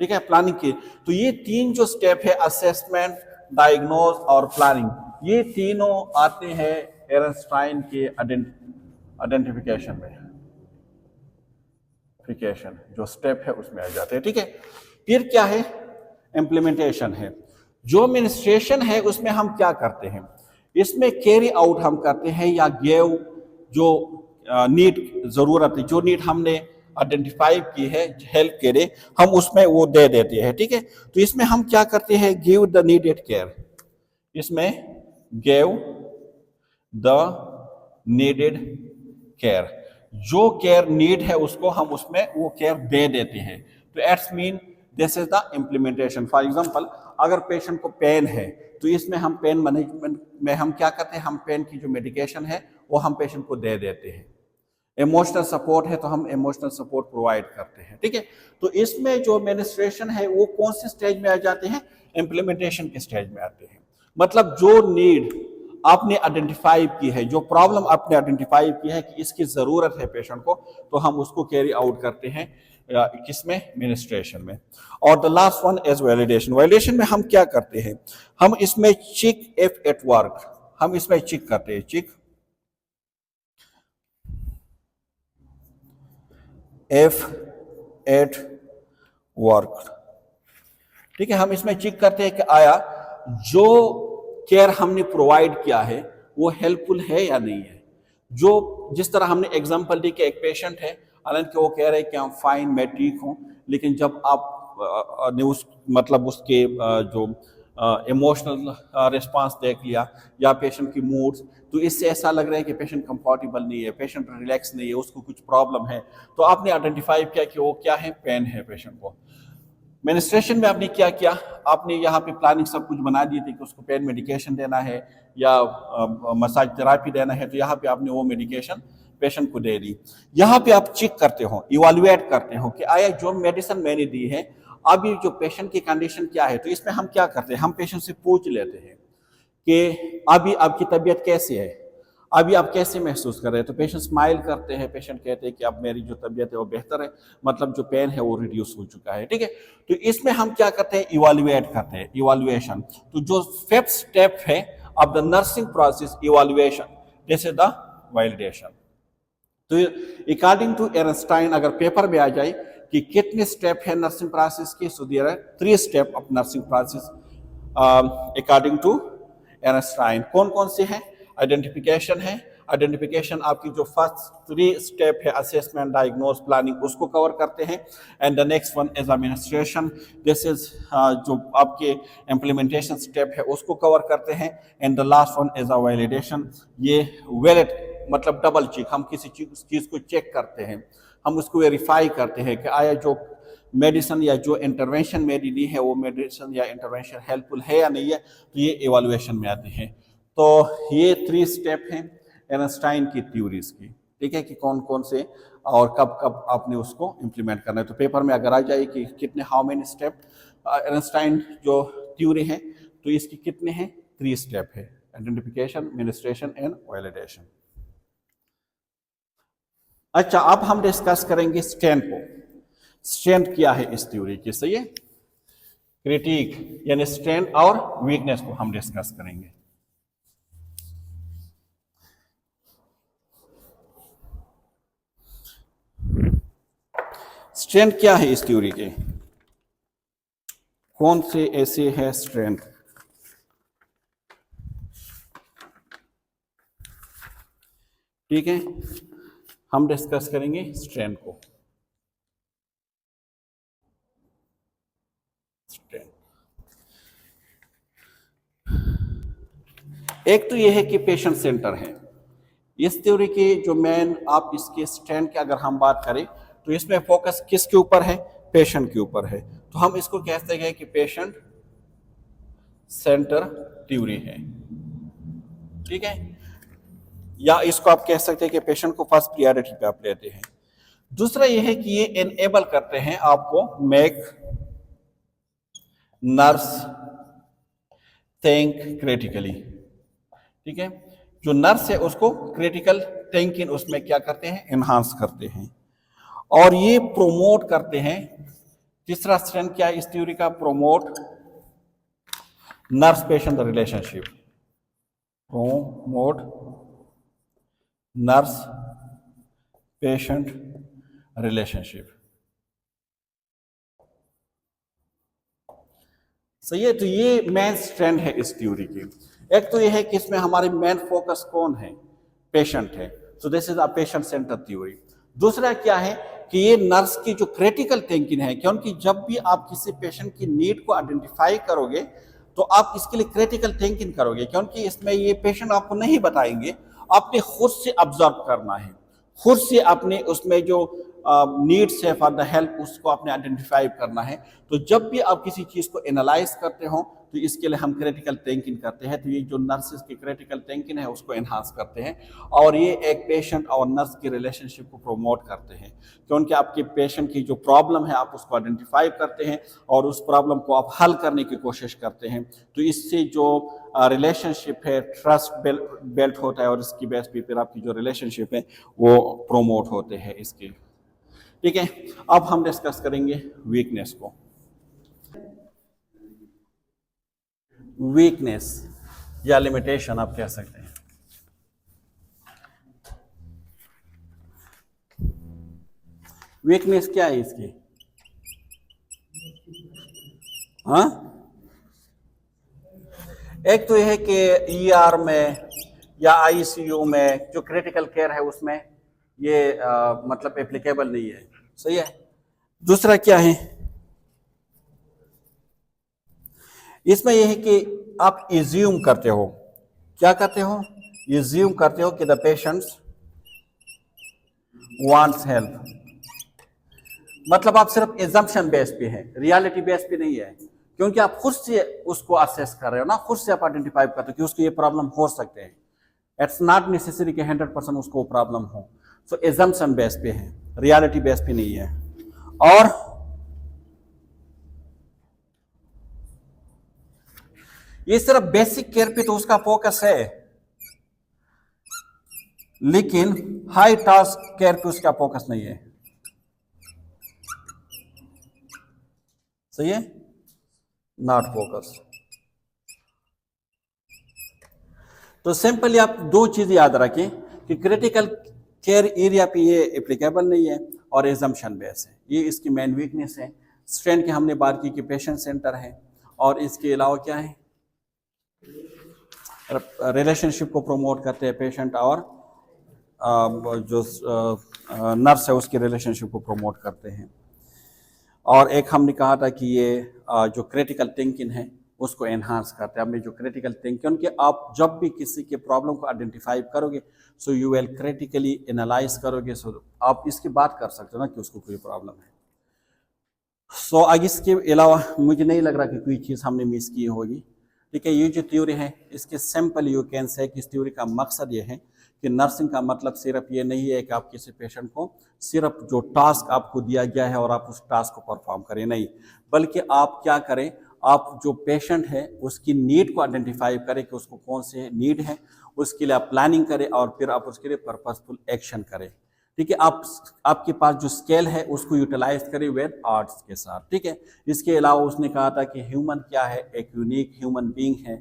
ठीक है, प्लानिंग की। तो ये 3 जो स्टेप है, असेसमेंट, डायग्नोज और प्लानिंग, ये तीनों आते हैं एरनस्टाइन के आइडेंटिफिकेशन में, जो स्टेप है उसमें आ जाते हैं, ठीक है। फिर क्या है, इम्प्लीमेंटेशन है। जो एडमिनिस्ट्रेशन है उसमें हम क्या करते हैं, इसमें कैरी आउट हम करते हैं, या गेव जो नीड जरूरत है, जो नीड हमने आइडेंटिफाई की है हेल्प के लिए, हम उसमें वो दे देते हैं, ठीक है। तो इसमें हम क्या करते हैं, गिव द नीडेड केयर, इसमें गिव द नीडेड केयर, जो केयर नीड है उसको हम उसमें वो केयर दे देते हैं। तो it's mean this is the implementation. For example, अगर पेशेंट को पेन है, तो इसमें हम पेन मैनेजमेंट में हम क्या करते हैं, हम पेन की जो मेडिकेशन है वो हम पेशेंट को दे देते हैं। इमोशनल सपोर्ट है तो हम इमोशनल सपोर्ट प्रोवाइड करते हैं, ठीक है। तो इसमें जो एडमिनिस्ट्रेशन है वो कौन से स्टेज में आ जाते हैं, इम्प्लीमेंटेशन के स्टेज में आते हैं। मतलब जो नीड आपने आइडेंटिफाई की है, जो प्रॉब्लम आपने आइडेंटिफाई की है कि इसकी ज़रूरत है पेशेंट को, तो हम उसको कैरी आउट करते हैं किसमें, एडमिनिस्ट्रेशन में। और the last one is validation. Validation में हम क्या करते हैं, हम इसमें चेक इफ एट वर्क, हम इसमें चेक करते हैं, चेक इफ एट वर्क। ठीक है, हम इसमें चेक करते हैं कि आया जो केयर हमने प्रोवाइड किया है वो हेल्पफुल है या नहीं है। जो जिस तरह हमने एग्जांपल दी कि एक पेशेंट है, हालांकि वो कह रहे हैं कि हम फाइन, मैं ठीक हूँ, लेकिन जब आप ने उस मतलब उसके जो इमोशनल रिस्पांस देख लिया या पेशेंट की मूड्स, तो इससे ऐसा लग रहा है कि पेशेंट कंफर्टेबल नहीं है, पेशेंट रिलैक्स नहीं है, उसको कुछ प्रॉब्लम है। तो आपने आइडेंटिफाई किया कि वो क्या है, पेन है पेशेंट को। एडमिनिस्ट्रेशन में आपने क्या किया, आपने यहाँ पे प्लानिंग सब कुछ बना दी थी कि उसको पेन मेडिकेशन देना है या मसाज थेरापी देना है, तो यहाँ पे आपने वो मेडिकेशन पेशेंट को दे दी। यहाँ पे आप चेक करते हो, इवैल्यूएट करते हो कि आया जो मेडिसिन मैंने दी है अभी जो पेशेंट की कंडीशन क्या है। तो इसमें हम क्या करते हैं, हम पेशेंट से पूछ लेते हैं कि अभी आपकी तबीयत कैसी है, अभी आप कैसे महसूस कर रहे हैं। तो पेशेंट स्माइल करते हैं, पेशेंट कहते हैं कि अब मेरी जो तबीयत है वो बेहतर है, मतलब जो पेन है वो रिड्यूस हो चुका है। ठीक है, तो इसमें हम क्या करते हैं, इवैल्यूएट करते हैं, इवैल्यूएशन। तो जो फिफ्थ स्टेप है of the nursing process, evaluation, this is the validation. तो अकॉर्डिंग टू एरनस्टाइन अगर पेपर में आ जाए कि कितने स्टेप है नर्सिंग प्रोसेस की, so there are 3 step of nursing process according to Ernestine. कौन कौन से हैं, आइडेंटिफिकेशन है, आइडेंटिफिकेशन आपकी जो फर्स्ट 3 स्टेप है, असेसमेंट, डायग्नोज, प्लानिंग, उसको कवर करते हैं। And the next one is administration, this is जो आपके इम्प्लीमेंटेशन स्टेप है उसको कवर करते हैं। And the last one is a validation, ये वैलिड मतलब डबल चेक, हम किसी चीज को चेक करते हैं, हम उसको वेरीफाई करते हैं कि आया जो मेडिसिन या जो इंटरवेंशन मेरी ली है वो मेडिसिन या इंटरवेंशन हेल्पफुल है या नहीं है। तो ये इवैल्यूएशन में आते हैं। तो ये 3 स्टेप हैं एरनस्टाइन की थ्योरीज की। ठीक है, कि कौन कौन से और कब कब आपने उसको इम्प्लीमेंट करना है। तो पेपर में अगर आ जाए कि कितने, हाउ मेनी स्टेप एरनस्टाइन जो थ्योरी है, तो इसकी कितने हैं, 3 स्टेप है, आइडेंटिफिकेशन, एडमिनिस्ट्रेशन एंड वैलिडेशन। अच्छा, अब हम डिस्कस करेंगे स्ट्रेंथ को। स्ट्रेंथ क्या है इस थ्योरी की, सही है, क्रिटिक यानी स्ट्रेंथ और वीकनेस को हम डिस्कस करेंगे। स्ट्रेंथ क्या है इस थ्योरी के, कौन से ऐसे है स्ट्रेंथ। ठीक है, हम डिस्कस करेंगे स्ट्रेंथ को। एक तो यह है कि पेशेंट सेंटर है इस थ्योरी की जो मेन, आप इसके स्ट्रेंथ की अगर हम बात करें तो इसमें फोकस किसके ऊपर है, पेशेंट के ऊपर है। तो हम इसको कहते हैं कि पेशेंट सेंटर थ्योरी है। ठीक है, या इसको आप कह सकते हैं कि पेशेंट को फर्स्ट प्रायोरिटी पे आप लेते हैं। दूसरा यह है कि ये एनेबल करते हैं आपको मेक नर्स थिंक क्रिटिकली। ठीक है, जो नर्स है उसको क्रिटिकल थिंकिंग उसमें क्या करते हैं, एनहांस करते हैं और ये प्रोमोट करते हैं। तीसरा स्ट्रेंथ क्या है इस थ्योरी का, promote nurse patient relationship, promote nurse patient relationship. सही है, तो ये मेन स्ट्रेंथ है इस थ्योरी की। एक तो ये है कि इसमें हमारे मेन फोकस कौन है, पेशेंट है, सो this is a patient centre theory. दूसरा क्या है कि ये नर्स की जो क्रिटिकल थिंकिंग है, क्योंकि जब भी आप किसी पेशेंट की नीड को आइडेंटिफाई करोगे तो आप इसके लिए क्रिटिकल थिंकिंग करोगे, क्योंकि इसमें ये पेशेंट आपको नहीं बताएंगे, आपने खुद से ऑब्जर्व करना है, खुद से अपने उसमें जो नीड्स है फॉर द हेल्प, उसको आपने आइडेंटिफाई करना है। तो जब भी आप किसी चीज़ को एनालाइज करते हो तो इसके लिए हम क्रिटिकल थिंकिंग करते हैं। तो ये जो नर्सेस की क्रिटिकल थिंकिंग है उसको एनहांस करते हैं, और ये एक पेशेंट और नर्स की रिलेशनशिप को प्रमोट करते हैं, क्योंकि आपके पेशेंट की जो प्रॉब्लम है आप उसको आइडेंटिफाई करते हैं और उस प्रॉब्लम को आप हल करने की कोशिश करते हैं। तो इससे जो रिलेशनशिप है, ट्रस्ट बिल्ट होता है, और इसकी बेस पे फिर आपकी जो रिलेशनशिप है वो प्रोमोट होते हैं इसके। ठीक है, अब हम डिस्कस करेंगे वीकनेस को। वीकनेस या लिमिटेशन आप कह सकते हैं। वीकनेस क्या है इसकी? हाँ, एक तो यह है कि ईआर में या आईसीयू में जो क्रिटिकल केयर है उसमें ये मतलब एप्लीकेबल नहीं है, सही है। दूसरा क्या है, इसमें यह है कि आप इज्यूम करते हो, क्या करते हो, इज्यूम करते हो कि द पेशेंट्स वांट्स हेल्प, मतलब आप सिर्फ एजम्पशन बेस पे है, रियलिटी बेस पे नहीं है, क्योंकि आप खुद से उसको असेस कर रहे हो ना, खुद से आप आइडेंटिफाई करते हो कि उसको ये प्रॉब्लम हो सकते हैं। इट्स नॉट नेसेसरी कि 100% उसको प्रॉब्लम हो। सो एजम्पशन बेस पे है, रियलिटी बेस पे नहीं है। और ये सिर्फ बेसिक केयर पे तो उसका फोकस है, लेकिन हाई टास्क केयर पे उसका फोकस नहीं है, सही है, नॉट फोकस। तो सिंपली आप दो चीज याद रखें कि क्रिटिकल केयर एरिया पे ये एप्लीकेबल नहीं है और एजम्पशन बेस है, ये इसकी मेन वीकनेस है। स्ट्रेंथ की हमने बात की कि पेशेंट सेंटर है, और इसके अलावा क्या है, रिलेशनशिप को प्रमोट करते हैं पेशेंट और जो नर्स है उसकी रिलेशनशिप को प्रमोट करते हैं। और एक हमने कहा था कि ये जो क्रिटिकल थिंकिंग है उसको एनहांस करते हैं। हमने जो क्रिटिकल थिंकिंग कि आप जब भी किसी के प्रॉब्लम को आइडेंटिफाई करोगे, so you will critically analyse करोगे, सो आप इसकी बात कर सकते हो ना कि उसको कोई प्रॉब्लम है। सो आगे इसके अलावा मुझे नहीं लग रहा कि कोई चीज़ हमने मिस की होगी। ठीक है, ये जो थ्योरी है इसके सिंपल यू कैन से कि इस थ्योरी का मकसद ये है कि नर्सिंग का मतलब सिर्फ ये नहीं है कि आप किसी पेशेंट को सिर्फ जो टास्क आपको दिया गया है और आप उस टास्क को परफॉर्म करें, नहीं, बल्कि आप क्या करें, आप जो पेशेंट है उसकी नीड को आइडेंटिफाई करें कि उसको कौन से नीड है, उसके लिए आप प्लानिंग करें और फिर आप उसके लिए पर्पसफुल एक्शन करें। ठीक है, आप आपके पास जो स्केल है उसको यूटिलाइज करें विद आर्ट्स के साथ। ठीक है, इसके अलावा उसने कहा था कि ह्यूमन क्या है, एक यूनिक ह्यूमन बीइंग है।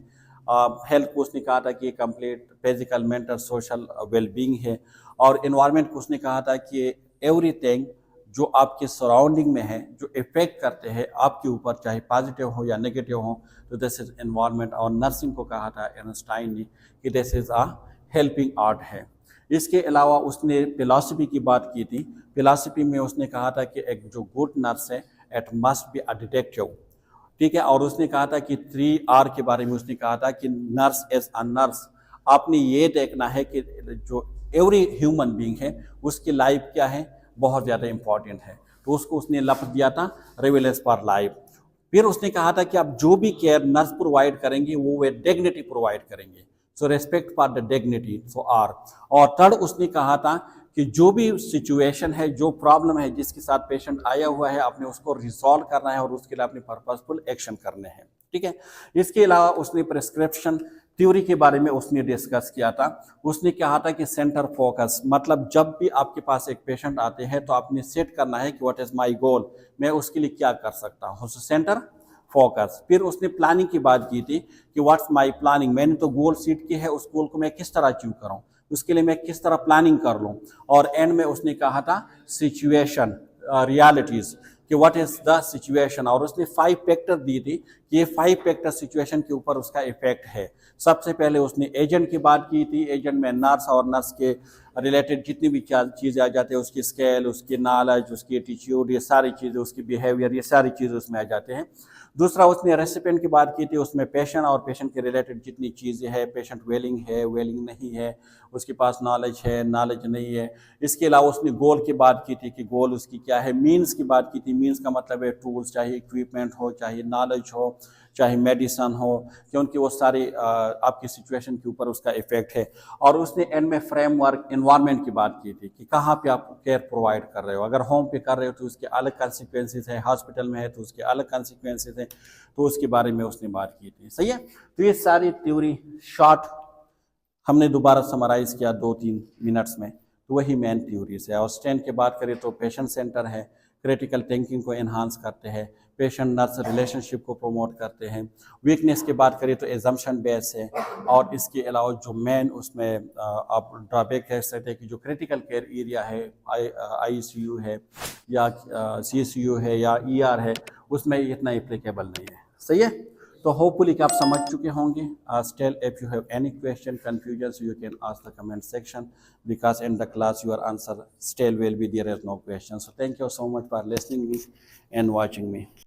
हेल्थ को उसने कहा था कि complete physical, mental, social wellbeing है। और एनवायरनमेंट को उसने कहा था कि एवरीथिंग जो आपके सराउंडिंग में है, जो इफेक्ट करते हैं आपके ऊपर, चाहे पॉजिटिव हो या नेगेटिव हो, तो दिस इज एनवायरनमेंट। और नर्सिंग को कहा था एर्नस्टाइन ने कि this is a helping art है। इसके अलावा उसने फिलॉसफी की बात की थी। फिलॉसफी में उसने कहा था कि एक जो गुड नर्स है, it must be a detective. ठीक है, और उसने कहा था कि 3R के बारे में उसने कहा था कि नर्स एज अ नर्स, आपने ये देखना है कि जो एवरी ह्यूमन बीइंग है उसकी लाइफ क्या है, बहुत ज़्यादा इंपॉर्टेंट है। तो उसको उसने लफ्ज़ दिया था रिलेवेंस फॉर लाइफ। फिर उसने कहा था कि आप जो भी केयर नर्स प्रोवाइड करेंगे वो वे डिग्निटी प्रोवाइड करेंगे, so respect for the dignity, so R. और थर्ड उसने कहा था कि जो भी सिचुएशन है, जो प्रॉब्लम है जिसके साथ पेशेंट आया हुआ है, आपने उसको रिजॉल्व करना है और उसके लिए अपने पर्पसफुल एक्शन करने हैं। ठीक है, इसके अलावा उसने प्रिस्क्रिप्शन थ्योरी के बारे में उसने डिस्कस किया था। उसने कहा था कि सेंटर फोकस, मतलब जब भी आपके पास एक पेशेंट आते हैं तो आपने सेट करना है कि व्हाट इज माय गोल, मैं उसके लिए क्या कर सकता हूँ, सेंटर फोकस। फिर उसने प्लानिंग की बात की थी कि व्हाट्स माय प्लानिंग, मैंने तो गोल सेट की है, उस गोल को मैं किस तरह अचीव करूं, उसके लिए मैं किस तरह प्लानिंग कर लूं। और एंड में उसने कहा था सिचुएशन, रियलिटीज, कि व्हाट इज द सिचुएशन। और उसने 5 फैक्टर दी थी कि ये 5 फैक्टर सिचुएशन के ऊपर उसका इफेक्ट है। सबसे पहले उसने एजेंट की बात की थी। एजेंट में नर्स और नर्स के रिलेटेड जितनी भी चीज़ें आ जाती है, उसकी स्केल, उसकी नॉलेज, उसकी एटीट्यूड, ये सारी चीज़ें, उसकी बिहेवियर, ये सारी चीज़ें उसमें आ जाते हैं। दूसरा उसने रेसिपिएंट की बात की थी, उसमें पेशेंट और पेशेंट के रिलेटेड जितनी चीज़ें हैं, पेशेंट वेलिंग है, वेलिंग नहीं है, उसके पास नॉलेज है, नॉलेज नहीं है। इसके अलावा उसने गोल की बात की थी कि गोल उसकी क्या है। मीन्स की बात की थी, मीन्स का मतलब है टूल्स, चाहे इक्विपमेंट हो, चाहे नॉलेज हो, चाहे मेडिसन हो, क्योंकि वो सारी आपकी सिचुएशन के ऊपर उसका इफेक्ट है। और उसने एंड में फ्रेमवर्क एनवायरनमेंट की बात की थी कि कहाँ पे आप केयर प्रोवाइड कर रहे हो। अगर होम पे कर रहे हो तो उसके अलग कंसिक्वेंसेस है, हॉस्पिटल में है तो उसके अलग कंसिक्वेंसेस है, तो उसके बारे में उसने बात की थी। सही है। तो ये सारी थ्योरी शॉर्ट हमने दोबारा समराइज किया 2-3 मिनट्स में, तो वही मेन थ्योरीज है। और स्ट्रेंथ की बात करें तो पेशेंट सेंटर है, क्रिटिकल थिंकिंग को एनहांस करते हैं, पेशेंट नर्स रिलेशनशिप को प्रमोट करते हैं। वीकनेस की बात करें तो एजम्पशन बेस है। और इसके अलावा जो मेन उसमें आप ड्रॉबैक कह सकते हैं कि जो क्रिटिकल केयर एरिया है, ICU है या CCU है या ER है, उसमें इतना एप्लीकेबल नहीं है। सही है। तो होपफुली कि आप समझ चुके होंगे। Still, if you have any question, confusions, you can ask the comment section, because in the class your answer still will be there is no question. So thank you so much for listening me and watching me.